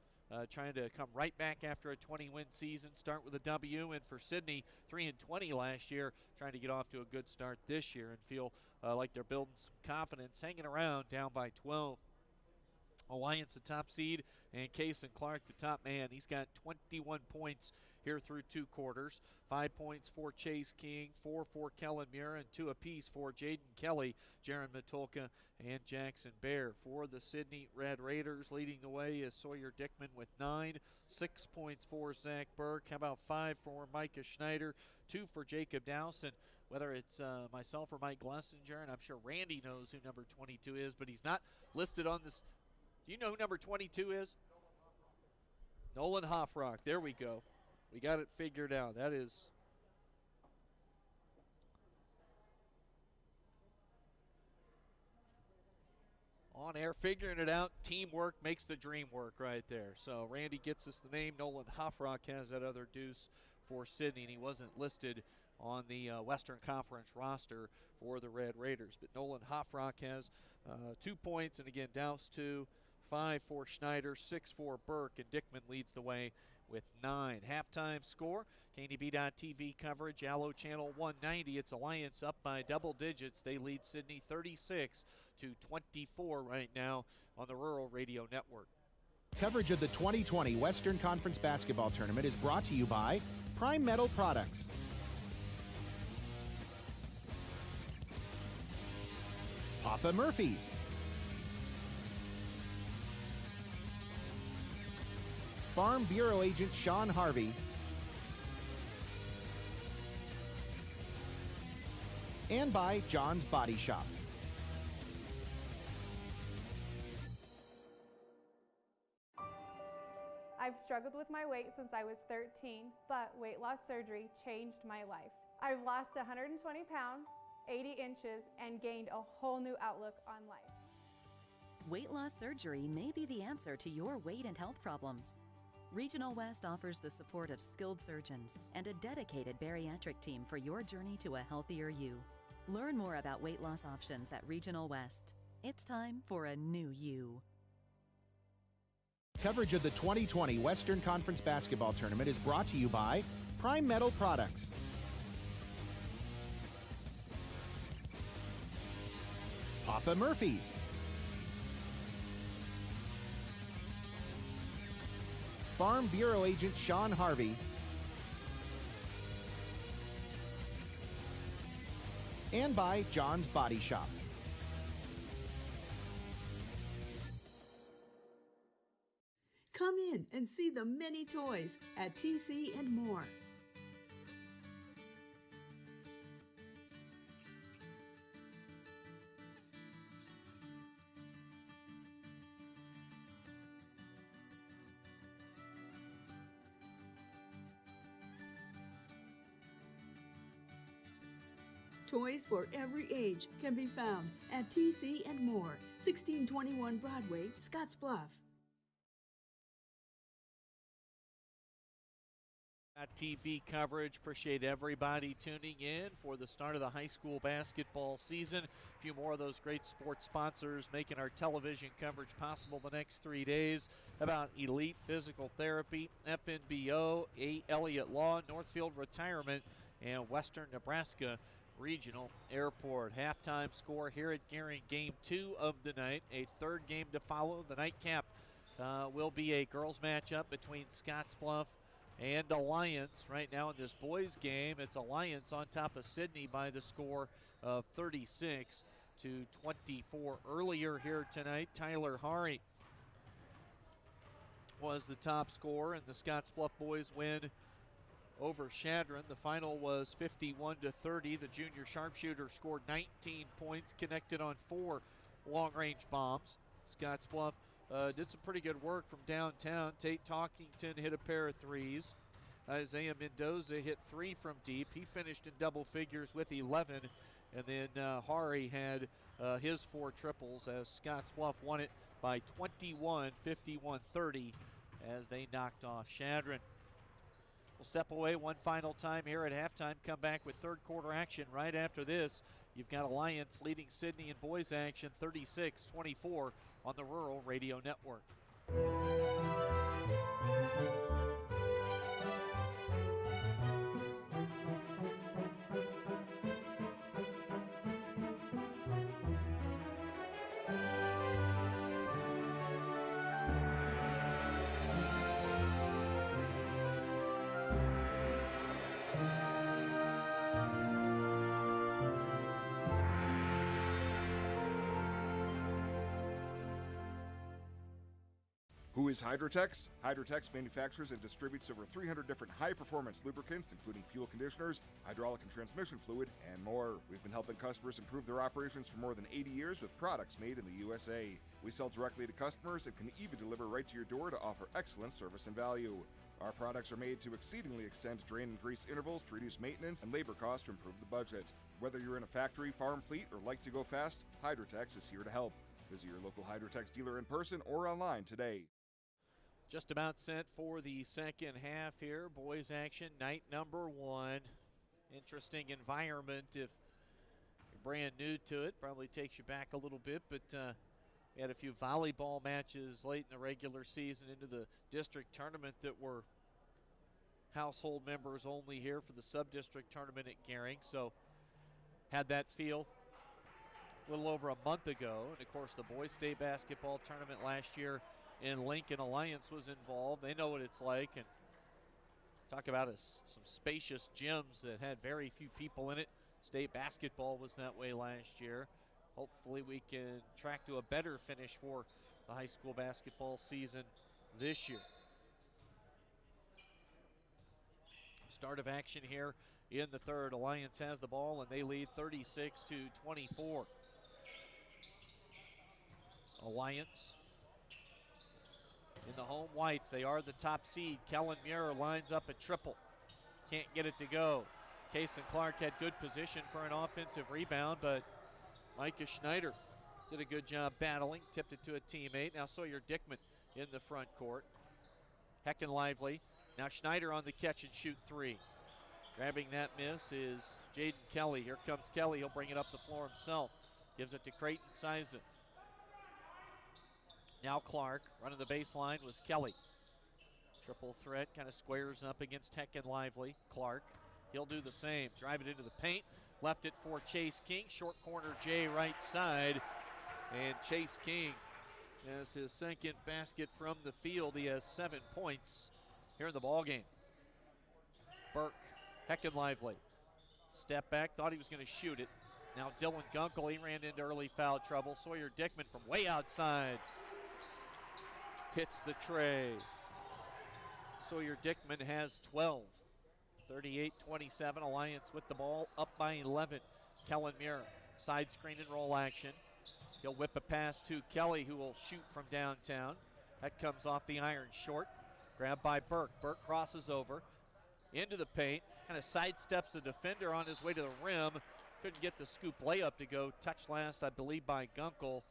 [SPEAKER 1] trying to come right back after a 20-win season, start with a W, and for Sidney, 3-20 last year, trying to get off to a good start this year and feel like they're building some confidence, hanging around down by 12. Alliance the top seed, and Kason Clark the top man. He's got 21 points here through 2 quarters. 5 points for Chase King, 4 for Kellen Muir, and 2 apiece for Jaden Kelly, Jaron Matulka, and Jackson Bear. For the Sidney Red Raiders, leading the way is Sawyer Dickman with 9. 6 points for Zach Burke. How about 5 for Micah Schneider, 2 for Jacob Dowson. Whether it's myself or Mike Glessinger, and I'm sure Randy knows who number 22 is, but he's not listed on this. Do you know who number 22 is? Nolan Hoffrock. There we go. We got it figured out. That is on air, figuring it out. Teamwork makes the dream work right there. So Randy gets us the name. Nolan Hoffrock has that other deuce for Sidney, and he wasn't listed on the Western Conference roster for the Red Raiders. But Nolan Hoffrock has 2 points, and again, Douse 2. 5 for Schneider, 6 for Burke, and Dickman leads the way with 9. Halftime score, KNB.TV coverage, Allo Channel 190. It's Alliance up by double digits. They lead Sidney 36-24 right now on the Rural Radio Network.
[SPEAKER 2] Coverage of the 2020 Western Conference Basketball Tournament is brought to you by Prime Metal Products, Papa Murphy's, Farm Bureau Agent Sean Harvey, and by John's Body Shop.
[SPEAKER 14] I've struggled with my weight since I was 13, but weight loss surgery changed my life. I've lost 120 pounds, 80 inches, and gained a whole new outlook on life.
[SPEAKER 15] Weight loss surgery may be the answer to your weight and health problems. Regional West offers the support of skilled surgeons and a dedicated bariatric team for your journey to a healthier you. Learn more about weight loss options at Regional West. It's time for a new you.
[SPEAKER 2] Coverage of the 2020 Western Conference Basketball Tournament is brought to you by Prime Metal Products, Papa Murphy's, Farm Bureau Agent Sean Harvey, and by John's Body Shop.
[SPEAKER 3] Come in and see the many toys at TC and More. Toys for every age can be found at TC and More, 1621 Broadway, Scottsbluff.
[SPEAKER 1] TV coverage. Appreciate everybody tuning in for the start of the high school basketball season. A few more of those great sports sponsors making our television coverage possible the next 3 days. About Elite Physical Therapy, FNBO, A. Elliott Law, Northfield Retirement, and Western Nebraska Regional Airport. Halftime score here at Gering, game 2 of the night. A third game to follow. The nightcap will be a girls matchup between Scottsbluff and Alliance. Right now in this boys game, it's Alliance on top of Sidney by the score of 36-24. Earlier here tonight, Tyler Hari was the top scorer, and the Scottsbluff boys win over Shadron. The final was 51-30. The junior sharpshooter scored 19 points, connected on 4 long-range bombs. Scottsbluff did some pretty good work from downtown. Tate Talkington hit a pair of threes. Isaiah Mendoza hit 3 from deep. He finished in double figures with 11. And then Hari had his 4 triples as Scottsbluff won it by 21, 51-30 as they knocked off Chadron. We'll step away one final time here at halftime. Come back with third quarter action right after this. You've got Alliance leading Sidney in boys action 36-24 on the Rural Radio Network.
[SPEAKER 16] Who is Hydrotex? Hydrotex manufactures and distributes over 300 different high-performance lubricants, including fuel conditioners, hydraulic and transmission fluid, and more. We've been helping customers improve their operations for more than 80 years with products made in the USA. We sell directly to customers and can even deliver right to your door to offer excellent service and value. Our products are made to exceedingly extend drain and grease intervals to reduce maintenance and labor costs to improve the budget. Whether you're in a factory, farm fleet, or like to go fast, Hydrotex is here to help. Visit your local Hydrotex dealer in person or online today.
[SPEAKER 1] Just about set for the second half here. Boys action, night number 1. Interesting environment if you're brand new to it. Probably takes you back a little bit, but we had a few volleyball matches late in the regular season into the district tournament that were household members only here for the sub-district tournament at Gering. So had that feel a little over a month ago. And of course the boys state basketball tournament last year in Lincoln, Alliance was involved. They know what it's like, and talk about some spacious gyms that had very few people in it. State basketball was that way last year. Hopefully we can track to a better finish for the high school basketball season this year. Start of action here in the third. Alliance has the ball and they lead 36-24. Alliance in the home whites. They are the top seed. Kellen Muir lines up a triple. Can't get it to go. Kason Clark had good position for an offensive rebound, but Micah Schneider did a good job battling, tipped it to a teammate. Now Sawyer Dickman in the front court. Hecken Lively. Now Schneider on the catch and shoot 3. Grabbing that miss is Jaden Kelly. Here comes Kelly. He'll bring it up the floor himself. Gives it to Creighton Sizen. Now Clark running the baseline was Kelly. Triple threat, kind of squares up against Hecken Lively. Clark, he'll do the same. Drive it into the paint. Left it for Chase King. Short corner Jay right side. And Chase King has his second basket from the field. He has 7 points here in the ballgame. Burke, Hecken Lively. Step back, thought he was going to shoot it. Now Dylan Gunkel, he ran into early foul trouble. Sawyer Dickman from way outside hits the tray. Sawyer Dickman has 12. 38-27, Alliance with the ball, up by 11. Kellen Muir, side screen and roll action. He'll whip a pass to Kelly, who will shoot from downtown. That comes off the iron short. Grabbed by Burke. Burke crosses over into the paint, kind of sidesteps the defender on his way to the rim. Couldn't get the scoop layup to go. Touched last, I believe, by Gunkel.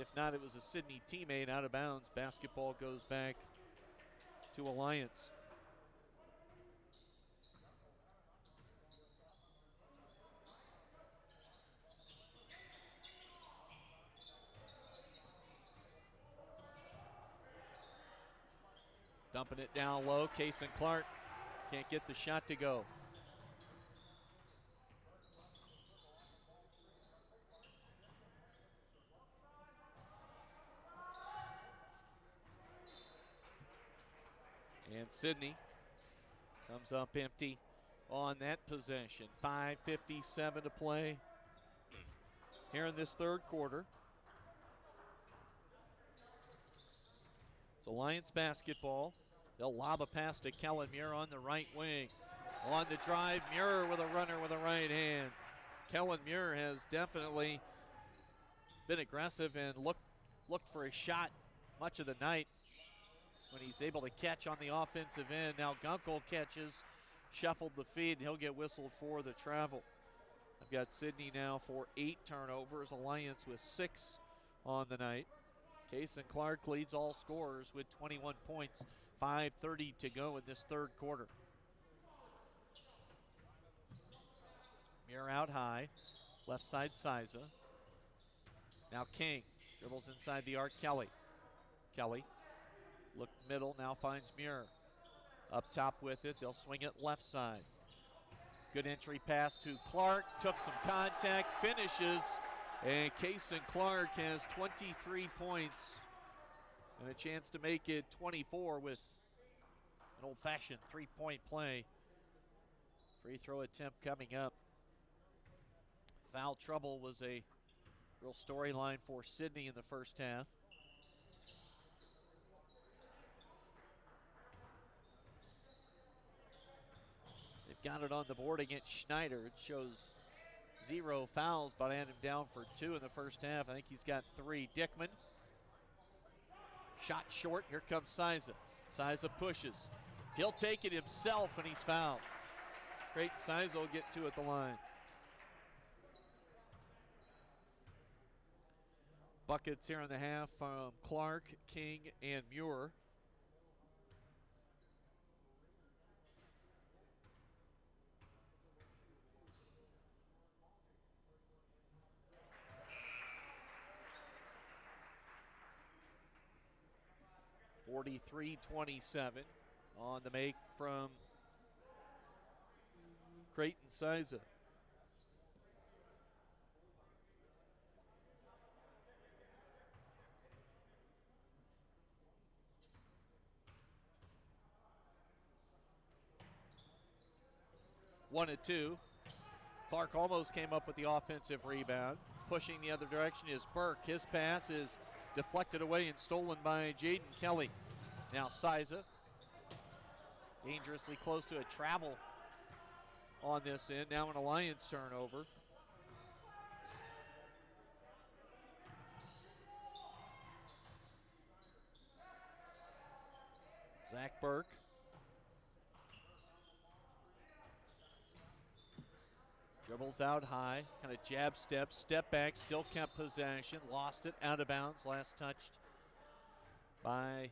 [SPEAKER 1] If not, it was a Sidney teammate out of bounds. Basketball goes back to Alliance. Dumping it down low. Kason Clark can't get the shot to go. And Sidney comes up empty on that possession. 5:57 to play here in this third quarter. It's Alliance basketball. They'll lob a pass to Kellen Muir on the right wing. On the drive, Muir with a runner with a right hand. Kellen Muir has definitely been aggressive and looked looked for a shot much of the night when he's able to catch on the offensive end. Now Gunkel catches, shuffled the feed, and he'll get whistled for the travel. I've got Sidney now for 8 turnovers, Alliance with 6 on the night. Case and Clark leads all scorers with 21 points, 5:30 to go in this third quarter. Muir out high, left side Siza. Now King dribbles inside the arc, Kelly. Kelly, look middle, now finds Muir. Up top with it, they'll swing it left side. Good entry pass to Clark, took some contact, finishes, and Kason Clark has 23 points and a chance to make it 24 with an old-fashioned three-point play. Free throw attempt coming up. Foul trouble was a real storyline for Sidney in the first half. They've got it on the board against Schneider. It shows 0 fouls, but I had him down for 2 in the first half. I think he's got 3. Dickman. Shot short. Here comes Siza. Siza pushes. He'll take it himself, and he's fouled. Creighton Siza will get 2 at the line. Buckets here in the half from Clark, King, and Muir. (43-27) on the make from Creighton Siza. One and 2. Clark almost came up with the offensive rebound. Pushing the other direction is Burke. His pass is deflected away and stolen by Jaden Kelly. Now Siza, dangerously close to a travel on this end. Now an Alliance turnover. Zach Burke. Dribbles out high, kind of jab step back, still kept possession, lost it out of bounds, last touched by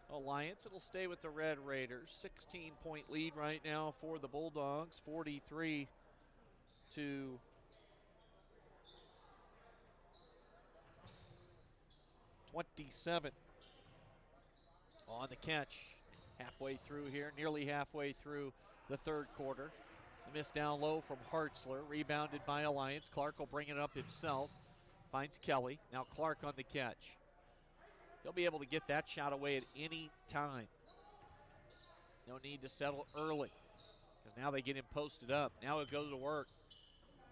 [SPEAKER 1] Alliance. It'll stay with the Red Raiders. 16-point lead right now for the Bulldogs, 43-27. On the catch, halfway through here, nearly halfway through the third quarter. The miss down low from Hartzler, rebounded by Alliance. Clark will bring it up himself, finds Kelly. Now Clark on the catch. He'll be able to get that shot away at any time. No need to settle early, because now they get him posted up. Now he'll go to work.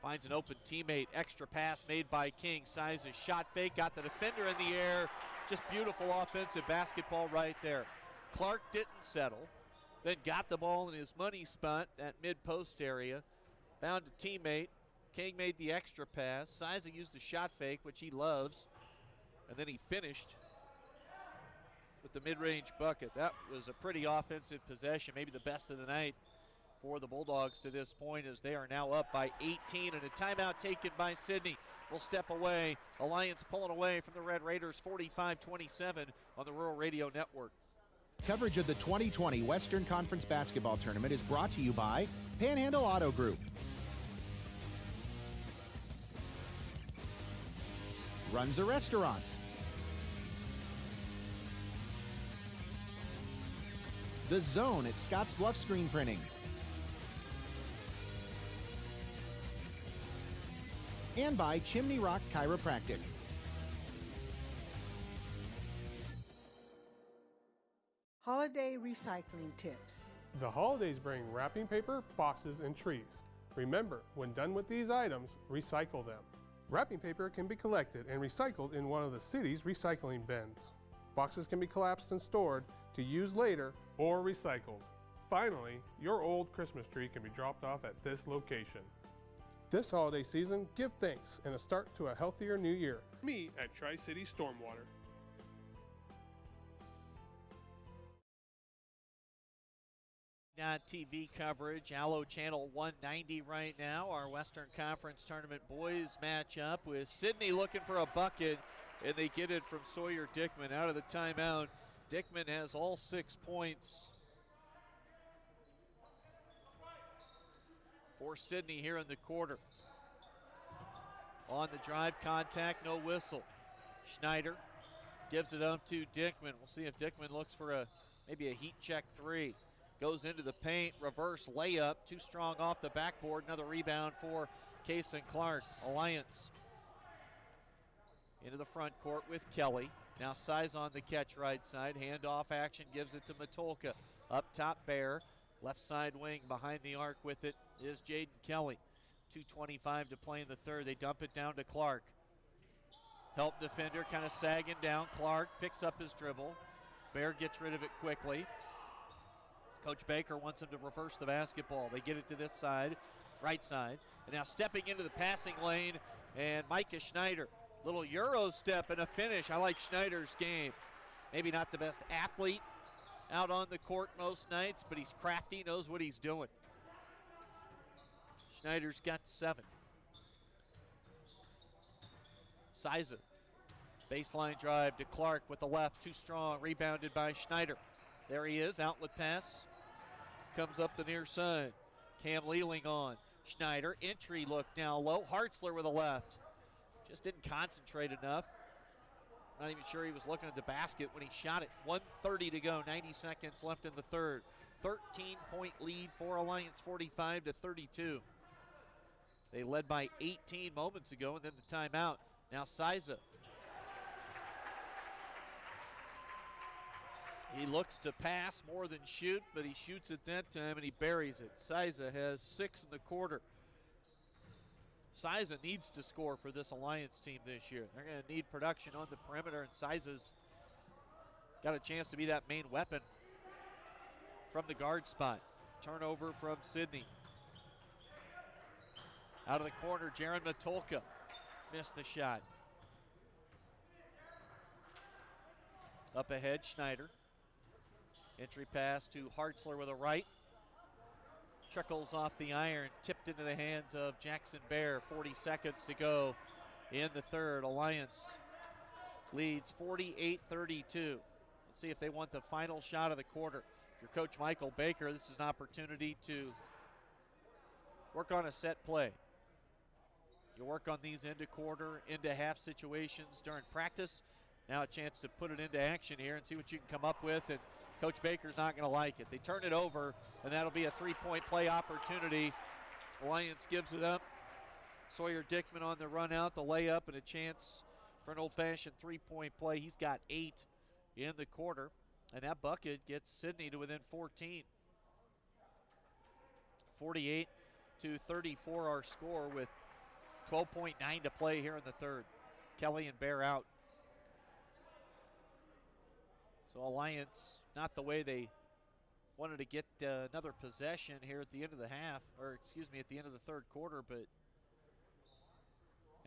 [SPEAKER 1] Finds an open teammate. Extra pass made by King. Siza shot fake, got the defender in the air. Just beautiful offensive basketball right there. Clark didn't settle, then got the ball in his money spot, that mid-post area. Found a teammate. King made the extra pass. Siza used the shot fake, which he loves, and then he finished with the mid-range bucket. That was a pretty offensive possession, maybe the best of the night for the Bulldogs to this point, as they are now up by 18, and a timeout taken by Sidney. Will step away. Alliance pulling away from the Red Raiders, 45-27 on the Rural Radio Network.
[SPEAKER 2] Coverage of the 2020 Western Conference Basketball Tournament is brought to you by Panhandle Auto Group, Runza Restaurants, The Zone at Scotts Bluff Screen Printing, and by Chimney Rock Chiropractic.
[SPEAKER 17] Holiday recycling tips.
[SPEAKER 18] The holidays bring wrapping paper, boxes, and trees. Remember, when done with these items, recycle them. Wrapping paper can be collected and recycled in one of the city's recycling bins. Boxes can be collapsed and stored to use later or recycled. Finally, your old Christmas tree can be dropped off at this location. This holiday season, give thanks and a start to a healthier new year. me at Tri-City Stormwater.
[SPEAKER 1] TV coverage, Allo Channel 190 right now. Our Western Conference Tournament boys match up with Sidney looking for a bucket, and they get it from Sawyer Dickman out of the timeout. Dickman has all 6 points for Sidney here in the quarter. On the drive, contact, no whistle. Schneider gives it up to Dickman. We'll see if Dickman looks for maybe a heat check three. Goes into the paint, reverse layup, too strong off the backboard. Another rebound for Kason Clark. Alliance into the front court with Kelly. Now Size on the catch right side. Handoff action gives it to Matulka. Up top, Bear. Left side wing behind the arc with it is Jaden Kelly. 2:25 to play in the third. They dump it down to Clark. Help defender kind of sagging down. Clark picks up his dribble. Bear gets rid of it quickly. Coach Baker wants him to reverse the basketball. They get it to this side, right side. And now stepping into the passing lane, and Micah Schneider. Little Euro step and a finish. I like Schneider's game. Maybe not the best athlete out on the court most nights, but he's crafty, knows what he's doing. Schneider's got 7. Siza. Baseline drive to Clark with the left, too strong, rebounded by Schneider. There he is, outlet pass. Comes up the near side. Cam Lealing on. Schneider, entry look down low. Hartzler with a left. Just didn't concentrate enough. Not even sure he was looking at the basket when he shot it. 1:30 to go, 90 seconds left in the third. 13-point lead for Alliance, 45-32. They led by 18 moments ago, and then the timeout. Now Siza. He looks to pass more than shoot, but he shoots it that time and he buries it. Siza has 6 in the quarter. Siza needs to score for this Alliance team this year. They're going to need production on the perimeter, and Siza's got a chance to be that main weapon from the guard spot. Turnover from Sidney. Out of the corner, Jaron Matulka missed the shot. Up ahead, Schneider. Entry pass to Hartzler with a right. Trickles off the iron, tipped into the hands of Jackson Bear. 40 seconds to go in the third. Alliance leads 48-32. Let's see if they want the final shot of the quarter. If you're Coach Michael Baker, this is an opportunity to work on a set play. You work on these into quarter, into half situations during practice. Now a chance to put it into action here and see what you can come up with, and Coach Baker's not going to like it. They turn it over, and that'll be a three-point play opportunity. Alliance gives it up. Sawyer Dickman on the run out, the layup, and a chance for an old-fashioned three-point play. He's got 8 in the quarter, and that bucket gets Sidney to within 14. 48-34 our score with 12.9 to play here in the third. Kelly and Bear out. So Alliance, not the way they wanted to get another possession here at the end of the half, or excuse me, at the end of the third quarter, but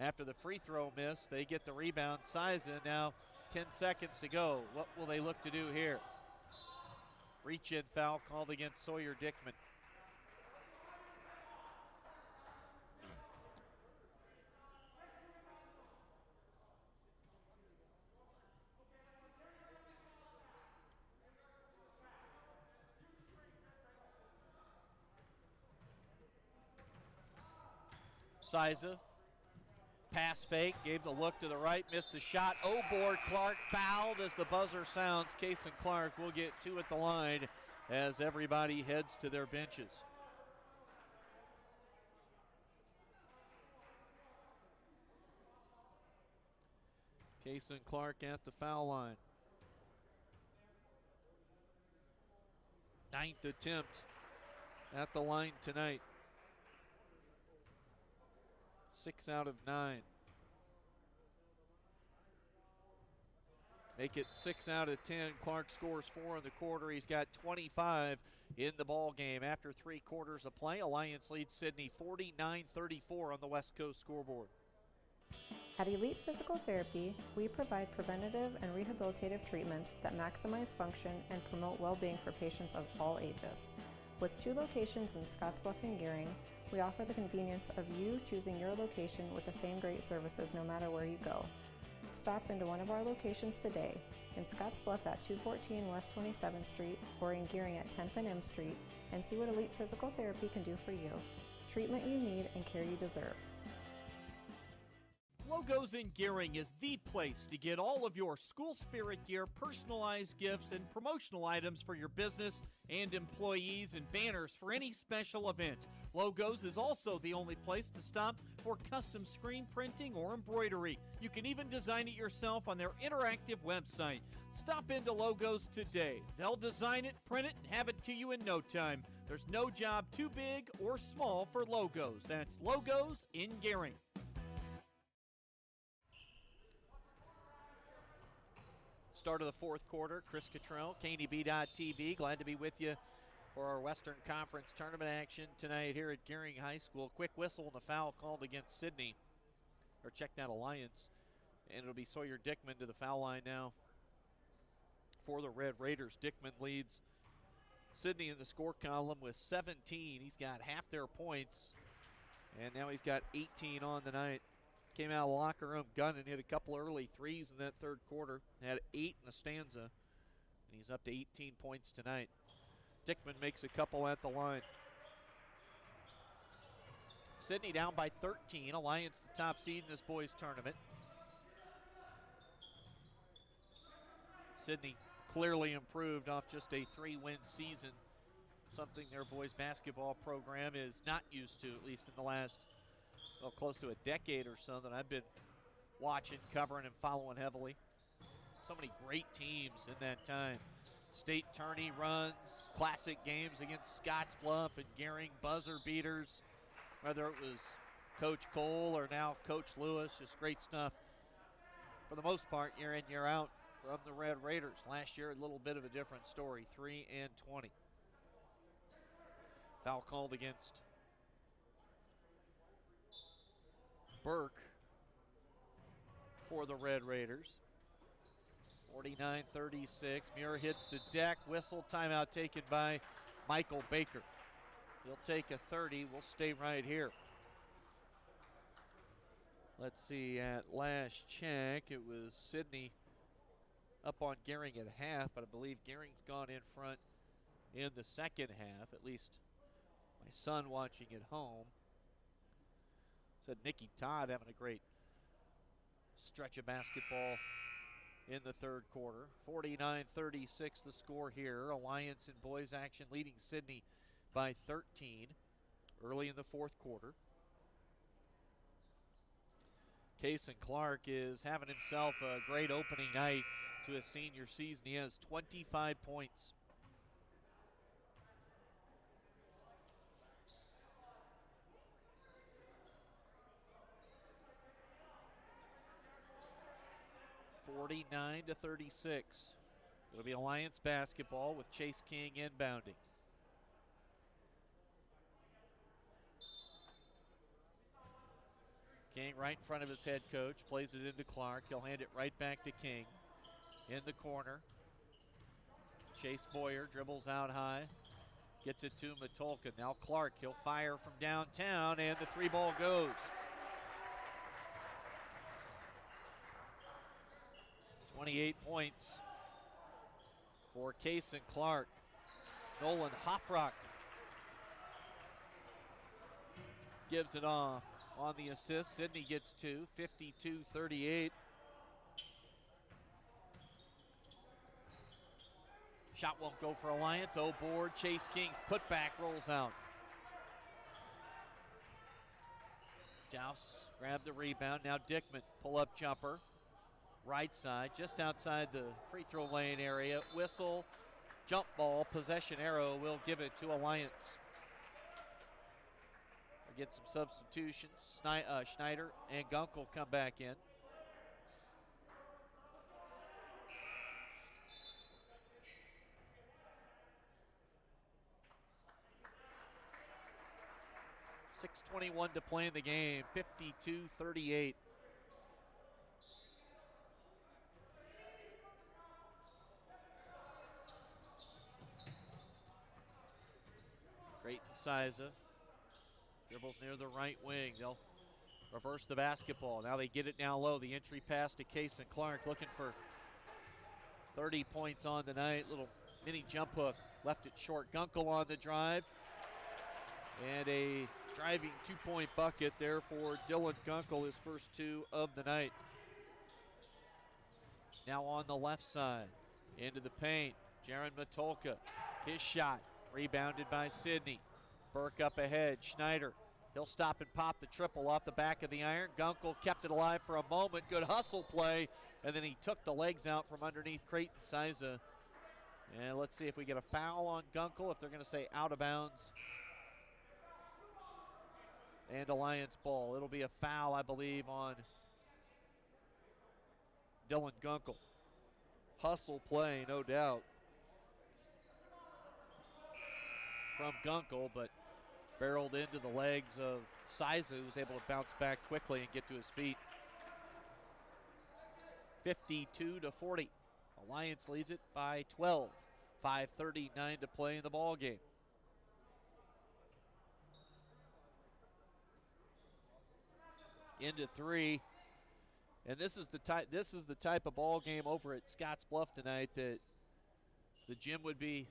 [SPEAKER 1] after the free throw miss, they get the rebound. Siza now 10 seconds to go. What will they look to do here? Reach-in foul called against Sawyer Dickman. Siza, pass fake, gave the look to the right, missed the shot. Board, Clark fouled as the buzzer sounds. Kason Clark will get 2 at the line as everybody heads to their benches. Kason Clark at the foul line. 9th attempt at the line tonight. 6 out of 9. Make it 6 out of 10. Clark scores 4 in the quarter. He's got 25 in the ball game. After 3 quarters of play, Alliance leads Sidney 49-34 on the West Coast scoreboard.
[SPEAKER 19] At Elite Physical Therapy, we provide preventative and rehabilitative treatments that maximize function and promote well-being for patients of all ages. With 2 locations in Scottsbluff and Gering, we offer the convenience of you choosing your location with the same great services no matter where you go. Stop into one of our locations today, in Scottsbluff at 214 West 27th Street or in Gering at 10th and M Street, and see what Elite Physical Therapy can do for you. Treatment you need and care you deserve.
[SPEAKER 1] Logos in Gering is the place to get all of your school spirit gear, personalized gifts, and promotional items for your business and employees, and banners for any special event. Logos is also the only place to stop for custom screen printing or embroidery. You can even design it yourself on their interactive website. Stop into Logos today. They'll design it, print it, and have it to you in no time. There's no job too big or small for Logos. That's Logos in Gering. Start of the fourth quarter, Chris Cottrell, KNB.TV. Glad to be with you for our Western Conference tournament action tonight here at Gering High School. Quick whistle and a foul called against Sidney, or check that Alliance, and it'll be Sawyer Dickman to the foul line now for the Red Raiders. Dickman leads Sidney in the score column with 17. He's got half their points, and now he's got 18 on the night. Came out of the locker room gunning, hit a couple early threes in that third quarter. Had 8 in the stanza, and he's up to 18 points tonight. Dickman makes a couple at the line. Sidney down by 13. Alliance the top seed in this boys tournament. Sidney clearly improved off just a 3-win season, something their boys basketball program is not used to, at least in the last, well, close to a decade or so that I've been watching, covering, and following heavily. So many great teams in that time. State tourney runs, classic games against Scottsbluff and Gering, buzzer beaters, whether it was Coach Cole or now Coach Lewis, just great stuff. For the most part, year in, year out from the Red Raiders. Last year, a little bit of a different story, 3-20. Foul called against Burke for the Red Raiders. 49-36. Muir hits the deck. Whistle. Timeout taken by Michael Baker. He'll take a 30. We'll stay right here. Let's see. At last check, it was Sidney up on Gering at half, but I believe Gering's gone in front in the second half. At least my son watching at home said Nikki Todd having a great stretch of basketball in the third quarter. 49-36 the score here. Alliance in boys action leading Sidney by 13 early in the fourth quarter. Cason Clark is having himself a great opening night to his senior season. He has 25 points. (49-36). It'll be Alliance basketball with Chase King inbounding. King right in front of his head coach, plays it into Clark. He'll hand it right back to King. In the corner, Chase Boyer dribbles out high, gets it to Matulka. Now Clark, he'll fire from downtown, and the 3-ball goes. 28 points for Cason Clark. Nolan Hoffrock gives it off on the assist. Sidney gets 2, 52-38. Shot won't go for Alliance. Oh, board. Chase King's putback rolls out. Douse grabbed the rebound. Now Dickman, pull-up jumper. Right side, just outside the free throw lane area. Whistle, jump ball, possession arrow will give it to Alliance. We'll get some substitutions. Schneider and Gunk will come back in. .6:21 to play in the game, 52-38. Creighton Siza dribbles near the right wing. They'll reverse the basketball. Now they get it down low. The entry pass to Case and Clark, looking for 30 points on the night. Little mini jump hook, left it short. Gunkel on the drive. And a driving two-point bucket there for Dylan Gunkel, his first two of the night. Now on the left side, into the paint, Jaron Matulka. His shot, rebounded by Sidney. Burke up ahead, Schneider. He'll stop and pop the triple off the back of the iron. Gunkel kept it alive for a moment. Good hustle play, and then he took the legs out from underneath Creighton Siza. And let's see if we get a foul on Gunkel, if they're going to say out of bounds. And Alliance ball. It'll be a foul, I believe, on Dylan Gunkel. Hustle play, no doubt, from Gunkel, but barreled into the legs of Siza, who was able to bounce back quickly and get to his feet. 52-40. Alliance leads it by 12. 5:39 to play in the ball game. Into three, and this is the type of ball game over at Scotts Bluff tonight that the gym would be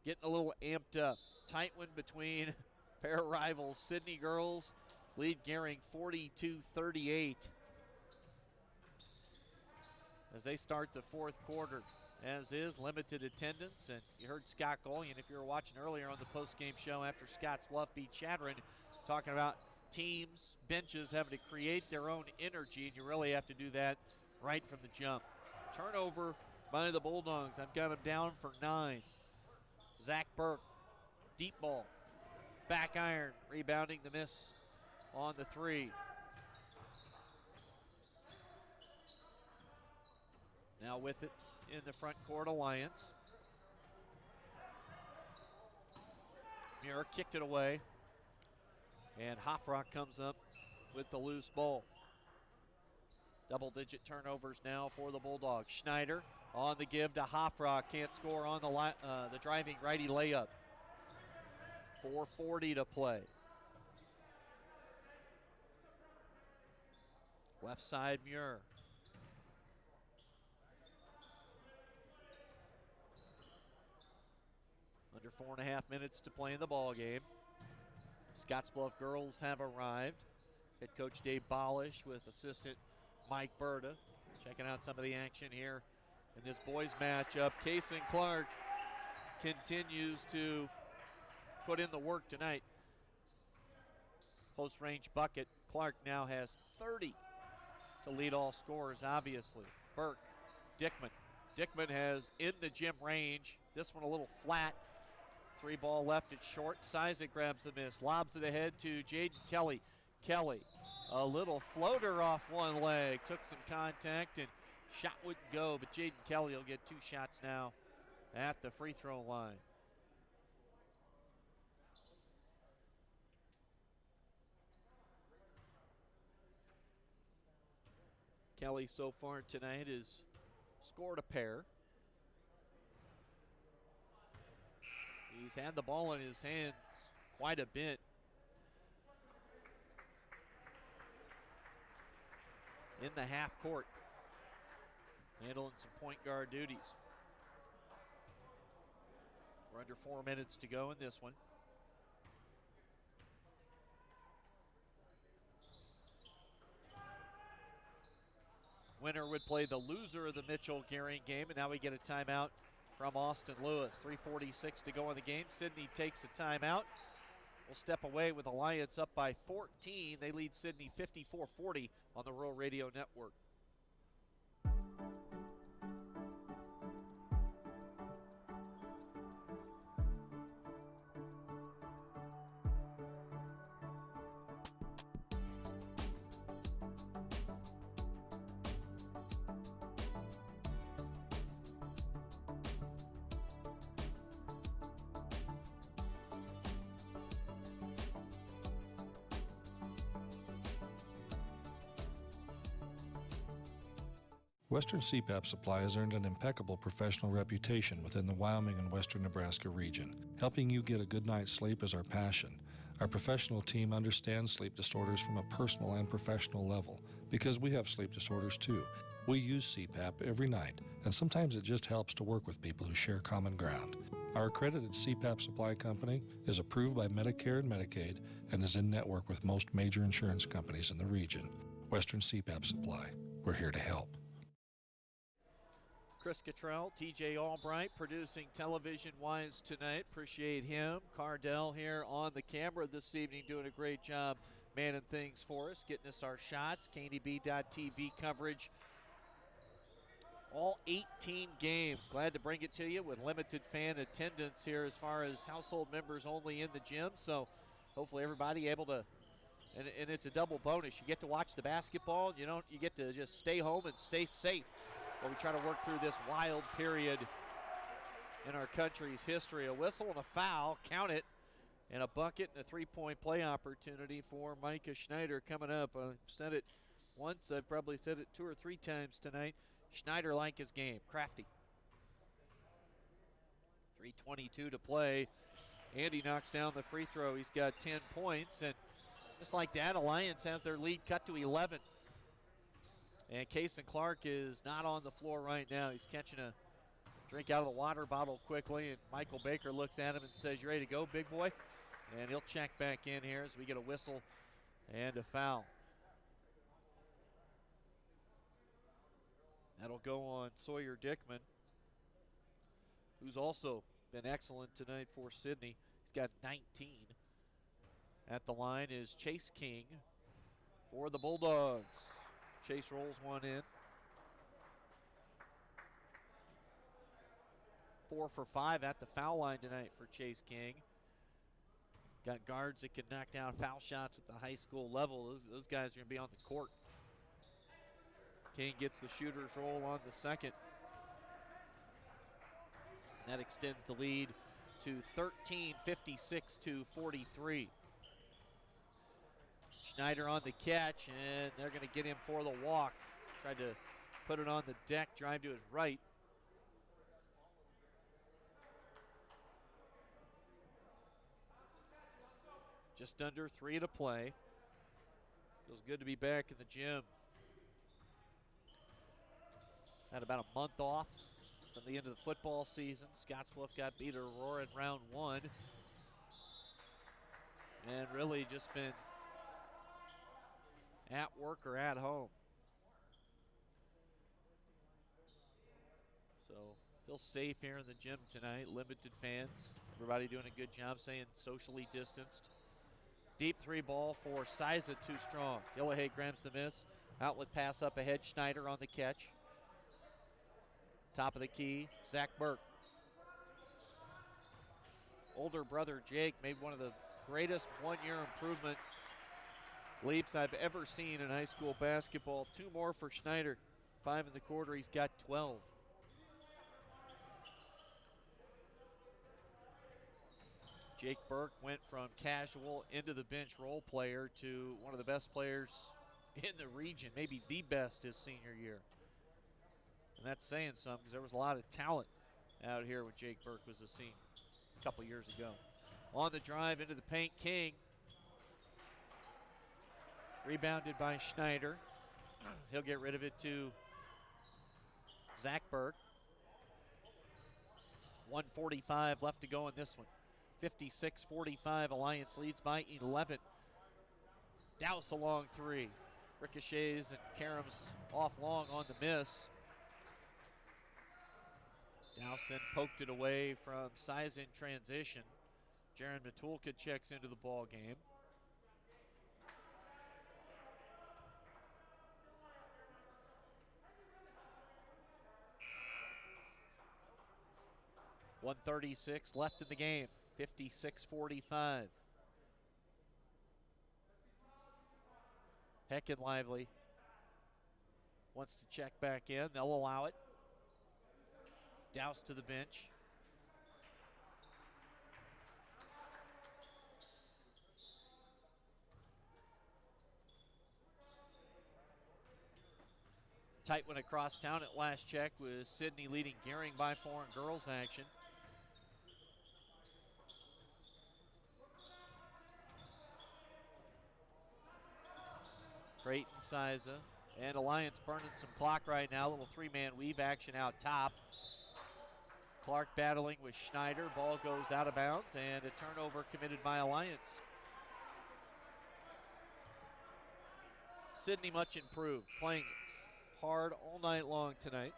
[SPEAKER 1] getting a little amped up. Tight one between pair of rivals. Sidney girls lead Gering 42-38 as they start the fourth quarter. As is, limited attendance, and you heard Scott Golian, if you were watching earlier on the post-game show after Scotts Bluff beat Chadron, talking about teams, benches having to create their own energy, and you really have to do that right from the jump. Turnover by the Bulldogs. I've got them down for 9. Zach Burke, deep ball, back iron, rebounding the miss on the three. Now with it in the front court, Alliance. Muir kicked it away, and Hoffrock comes up with the loose ball. Double-digit turnovers now for the Bulldogs. Schneider on the give to Hoffrock. Can't score on the driving righty layup. 4:40 to play. Left side, Muir. Under 4.5 minutes to play in the ball game. Scotts Bluff girls have arrived. Head coach Dave Bolish with assistant Mike Berta. Checking out some of the action here in this boys matchup. Case and Clark continues to put in the work tonight. Close range bucket. Clark now has 30 to lead all scorers, obviously. Burke, Dickman. Dickman has in the gym range. This one a little flat. 3 ball left, it's short. Siza grabs the miss, lobs it ahead to Jaden Kelly. Kelly, a little floater off one leg, took some contact and shot wouldn't go, but Jaden Kelly will get 2 shots now at the free throw line. Kelly so far tonight has scored a pair. He's had the ball in his hands quite a bit. In the half court, handling some point guard duties. We're under 4 minutes to go in this one. Winner would play the loser of the Mitchell-Gering game, and now we get a timeout from Austin Lewis. 3:46 to go in the game. Sidney takes a timeout. We'll step away with Alliance up by 14. They lead Sidney 54-40 on the Rural Radio Network.
[SPEAKER 20] Western CPAP Supply has earned an impeccable professional reputation within the Wyoming and western Nebraska region. Helping you get a good night's sleep is our passion. Our professional team understands sleep disorders from a personal and professional level because we have sleep disorders too. We use CPAP every night, and sometimes it just helps to work with people who share common ground. Our accredited CPAP supply company is approved by Medicare and Medicaid and is in network with most major insurance companies in the region. Western CPAP Supply. We're here to help.
[SPEAKER 1] Chris Cottrell, TJ Albright producing television-wise tonight. Appreciate him. Cardell here on the camera this evening doing a great job manning things for us, getting us our shots. KDB.TV coverage. All 18 games. Glad to bring it to you with limited fan attendance here as far as household members only in the gym. So hopefully everybody able to, and it's a double bonus. You get to watch the basketball. You get to just stay home and stay safe while we try to work through this wild period in our country's history. A whistle and a foul, count it, and a bucket and a three-point play opportunity for Micah Schneider coming up. I've said it once. I've probably said it 2 or 3 times tonight. Schneider like his game, crafty. 3:22 to play. Andy knocks down the free throw. He's got 10 points, and just like that, Alliance has their lead cut to 11. And Kason Clark is not on the floor right now. He's catching a drink out of the water bottle quickly, and Michael Baker looks at him and says, "You ready to go, big boy?" And he'll check back in here as we get a whistle and a foul. That'll go on Sawyer Dickman, who's also been excellent tonight for Sidney. He's got 19. At the line is Chase King for the Bulldogs. Chase rolls one in. 4 for 5 at the foul line tonight for Chase King. Got guards that can knock down foul shots at the high school level. Those guys are going to be on the court. King gets the shooter's roll on the second. That extends the lead to 13, 56-43. Schneider on the catch, and they're going to get him for the walk. Tried to put it on the deck, drive to his right. Just under 3 to play. Feels good to be back in the gym. Had about a month off from the end of the football season. Scottsbluff got beat at Aurora in round 1. And really just been at work or at home. So feel safe here in the gym tonight. Limited fans. Everybody doing a good job staying socially distanced. Deep 3 ball for Siza, too strong. Dillahay grabs the miss. Outlet pass up ahead. Schneider on the catch. Top of the key, Zach Burke. Older brother Jake made one of the greatest one-year improvement leaps I've ever seen in high school basketball. 2 more for Schneider. 5 in the quarter, he's got 12. Jake Burke went from casual into the bench role player to one of the best players in the region, maybe the best his senior year. And that's saying something because there was a lot of talent out here when Jake Burke was a senior a couple years ago. On the drive into the paint, King. Rebounded by Schneider. He'll get rid of it to Zach Burke. 1:45 left to go in this one. 56-45, Alliance leads by 11. Douse a long 3. Ricochets and Karams off long on the miss. Douse then poked it away from size in transition. Jaron Matulka checks into the ball game. .136 left in the game. 56-45. Heckin Lively wants to check back in. They'll allow it. Douse to the bench. Tight one across town at last check with Sidney leading Gering by 4 in girls action. Creighton, Siza, and Alliance burning some clock right now. Little 3-man weave action out top. Clark battling with Schneider. Ball goes out of bounds, and a turnover committed by Alliance. Sidney much improved, playing hard all night long tonight.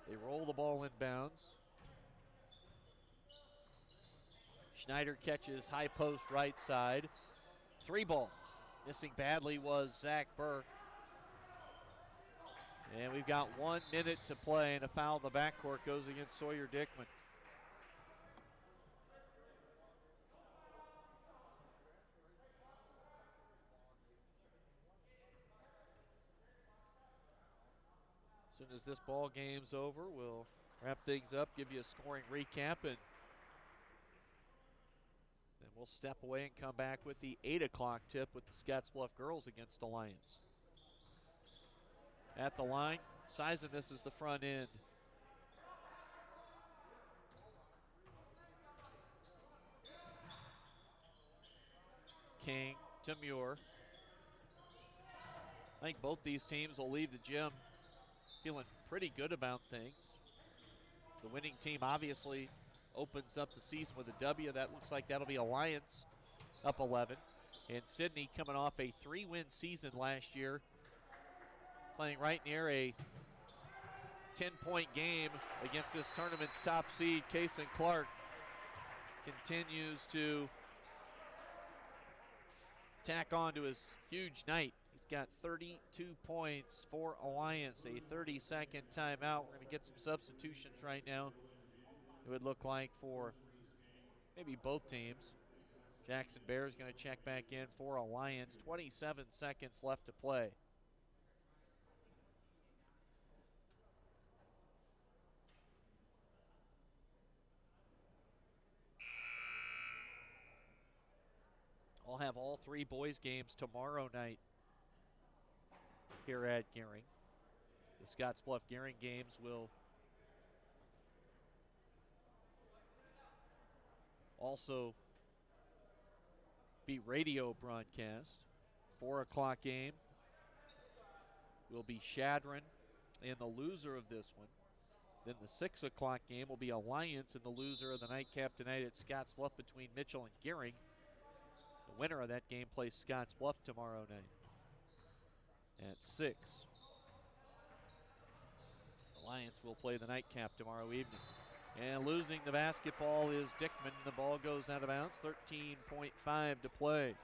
[SPEAKER 1] They roll the ball inbounds. Schneider catches high post right side. 3-ball. Missing badly was Zach Burke. And we've got 1 minute to play, and a foul in the backcourt goes against Sawyer Dickman. As soon as this ball game's over, we'll wrap things up, give you a scoring recap, and then we'll step away and come back with the 8 o'clock tip with the Scottsbluff girls against Alliance. At the line, Siza misses the front end. King to Muir. I think both these teams will leave the gym feeling pretty good about things. The winning team obviously opens up the season with a W. That looks like that'll be Alliance up 11. And Sidney coming off a 3-win season last year, playing right near a 10-point game against this tournament's top seed. Kason Clark continues to tack on to his huge night. He's got 32 points for Alliance, a 30-second timeout. We're going to get some substitutions right now. It would look like for maybe both teams. Jackson Bear is going to check back in for Alliance. 27 seconds left to play. I'll have all 3 boys games tomorrow night here at Gering. The Scottsbluff Gering games will also be radio broadcast. 4 o'clock game will be Shadron and the loser of this one. Then the 6 o'clock game will be Alliance and the loser of the nightcap tonight at Scottsbluff between Mitchell and Gering. The winner of that game plays Scottsbluff tomorrow night at 6. Alliance will play the nightcap tomorrow evening. And losing the basketball is Dickman. The ball goes out of bounds. 13.5 to play.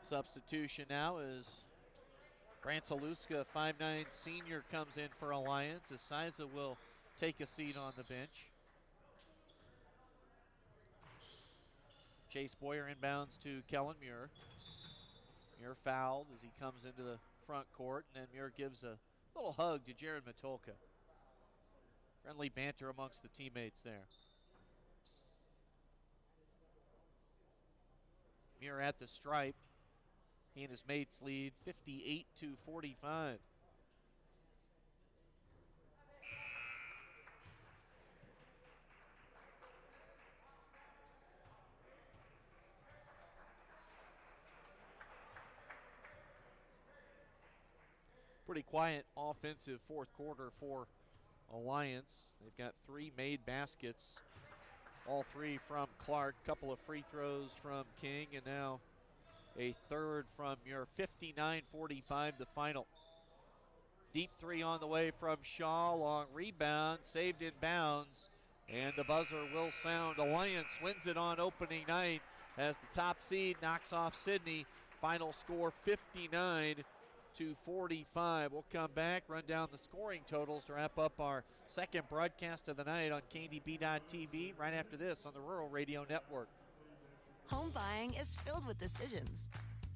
[SPEAKER 1] Substitution now is Brantsaluska, 5'9" senior, comes in for Alliance as Siza will take a seat on the bench. Chase Boyer inbounds to Kellen Muir. Muir fouled as he comes into the front court, and then Muir gives a little hug to Jared Matulka. Friendly banter amongst the teammates there. Muir at the stripe. He and his mates lead 58-45. Pretty quiet offensive fourth quarter for Alliance. They've got 3 made baskets, all 3 from Clark, couple of free throws from King, and now a third from Muir. 59-45 the final. Deep 3 on the way from Shaw. Long rebound, saved in bounds, and the buzzer will sound. Alliance wins it on opening night as the top seed knocks off Sidney. Final score 59-45. We'll come back, run down the scoring totals to wrap up our second broadcast of the night on KDB.TV right after this on the Rural Radio Network.
[SPEAKER 15] Home buying is filled with decisions.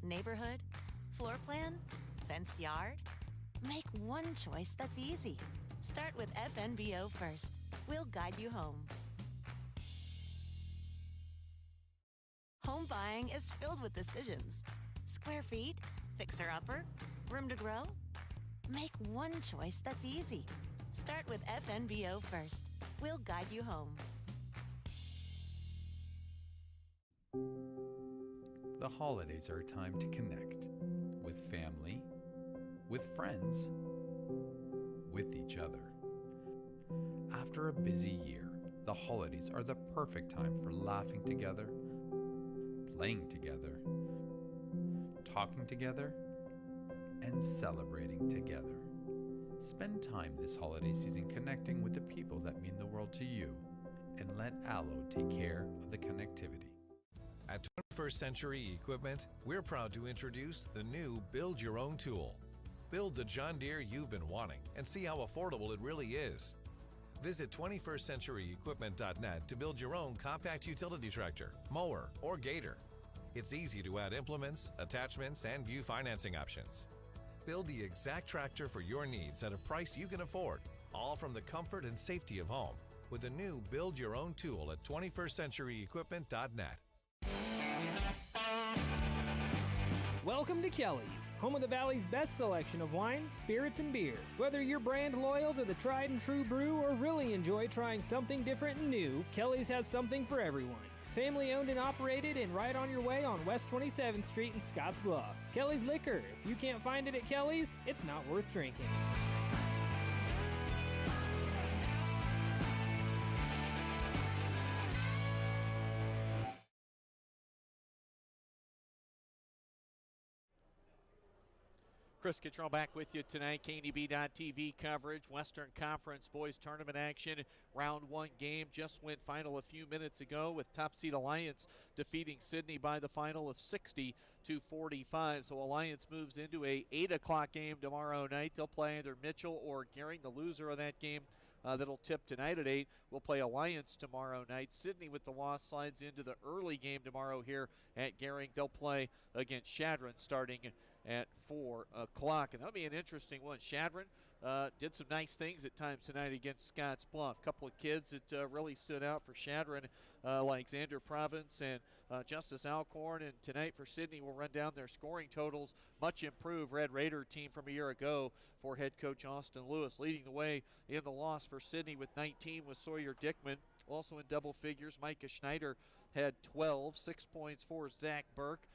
[SPEAKER 15] Neighborhood, floor plan, fenced yard. Make one choice that's easy. Start with FNBO first. We'll guide you home. Home buying is filled with decisions. Square feet, fixer-upper, room to grow. Make one choice that's easy. Start with FNBO first. We'll guide you home.
[SPEAKER 21] The holidays are a time to connect with family, with friends, with each other. After a busy year, the holidays are the perfect time for laughing together, playing together, talking together, and celebrating together. Spend time this holiday season connecting with the people that mean the world to you, and let Allo take care of the connectivity.
[SPEAKER 22] At 21st Century Equipment, we're proud to introduce the new Build Your Own tool. Build the John Deere you've been wanting and see how affordable it really is. Visit 21stcenturyequipment.net to build your own compact utility tractor, mower, or gator. It's easy to add implements, attachments, and view financing options. Build the exact tractor for your needs at a price you can afford, all from the comfort and safety of home, with the new Build Your Own tool at 21stcenturyequipment.net.
[SPEAKER 23] Welcome to Kelly's, home of the Valley's best selection of wine, spirits, and beer. Whether you're brand loyal to the tried and true brew or really enjoy trying something different and new, Kelly's has something for everyone. Family owned and operated and right on your way on West 27th Street in Scottsbluff. Kelly's Liquor. If you can't find it at Kelly's, it's not worth drinking.
[SPEAKER 1] Chris Cattrall back with you tonight. KNEB.TV coverage. Western Conference Boys Tournament action. Round 1 game just went final a few minutes ago with top seed Alliance defeating Sidney by the final of 60-45. So Alliance moves into a 8 o'clock game tomorrow night. They'll play either Mitchell or Gering. The loser of that game that'll tip tonight at 8 will play Alliance tomorrow night. Sidney with the loss slides into the early game tomorrow here at Gering. They'll play against Shadron starting at 4 o'clock, and that'll be an interesting one. Shadron did some nice things at times tonight against Scottsbluff. A couple of kids that really stood out for Shadron, like Xander Province and Justice Alcorn. And tonight for Sidney, we'll run down their scoring totals. Much improved Red Raider team from a year ago for head coach Austin Lewis. Leading the way in the loss for Sidney with 19 was Sawyer Dickman. Also in double figures, Micah Schneider had 12, 6 points for Zach Burke.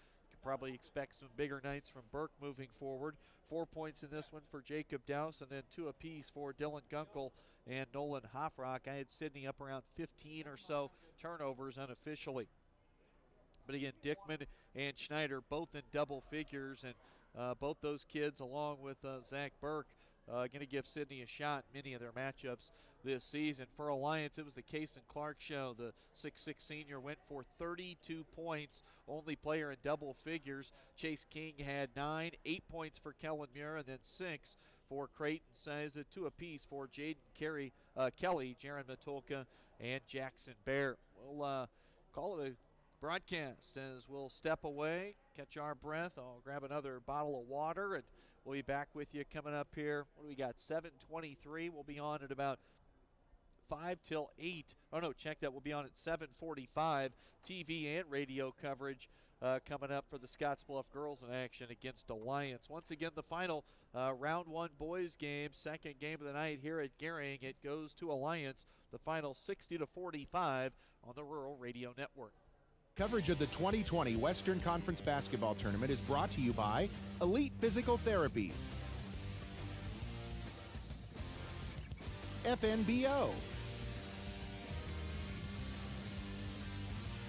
[SPEAKER 1] Probably expect some bigger nights from Burke moving forward. 4 points in this one for Jacob Dowse, and then 2 apiece for Dylan Gunkel and Nolan Hoffrock. I had Sidney up around 15 or so turnovers unofficially. But again, Dickman and Schneider both in double figures, and both those kids, along with Zach Burke, going to give Sidney a shot in many of their matchups this season. For Alliance, it was the Case and Clark show. The 6'6 senior went for 32 points, only player in double figures. Chase King had 9, 8 points for Kellen Muir, and then 6 for Creighton. Says 2 apiece for Jaden Kelly, Jaron Matulka, and Jackson Bear. We'll call it a broadcast as we'll step away, catch our breath. I'll grab another bottle of water, and we'll be back with you coming up here. What do we got? 7:23. We'll be on at about 5 till 8. Oh, no, check that. We'll be on at 7:45. TV and radio coverage coming up for the Scottsbluff girls in action against Alliance. Once again, the final round 1 boys game, second game of the night here at Gering. It goes to Alliance. The final 60-45 on the Rural Radio Network.
[SPEAKER 2] Coverage of the 2020 Western Conference Basketball Tournament is brought to you by Elite Physical Therapy, FNBO,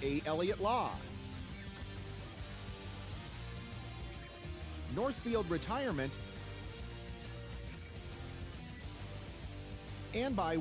[SPEAKER 2] A. Elliott Law, Northfield Retirement, and by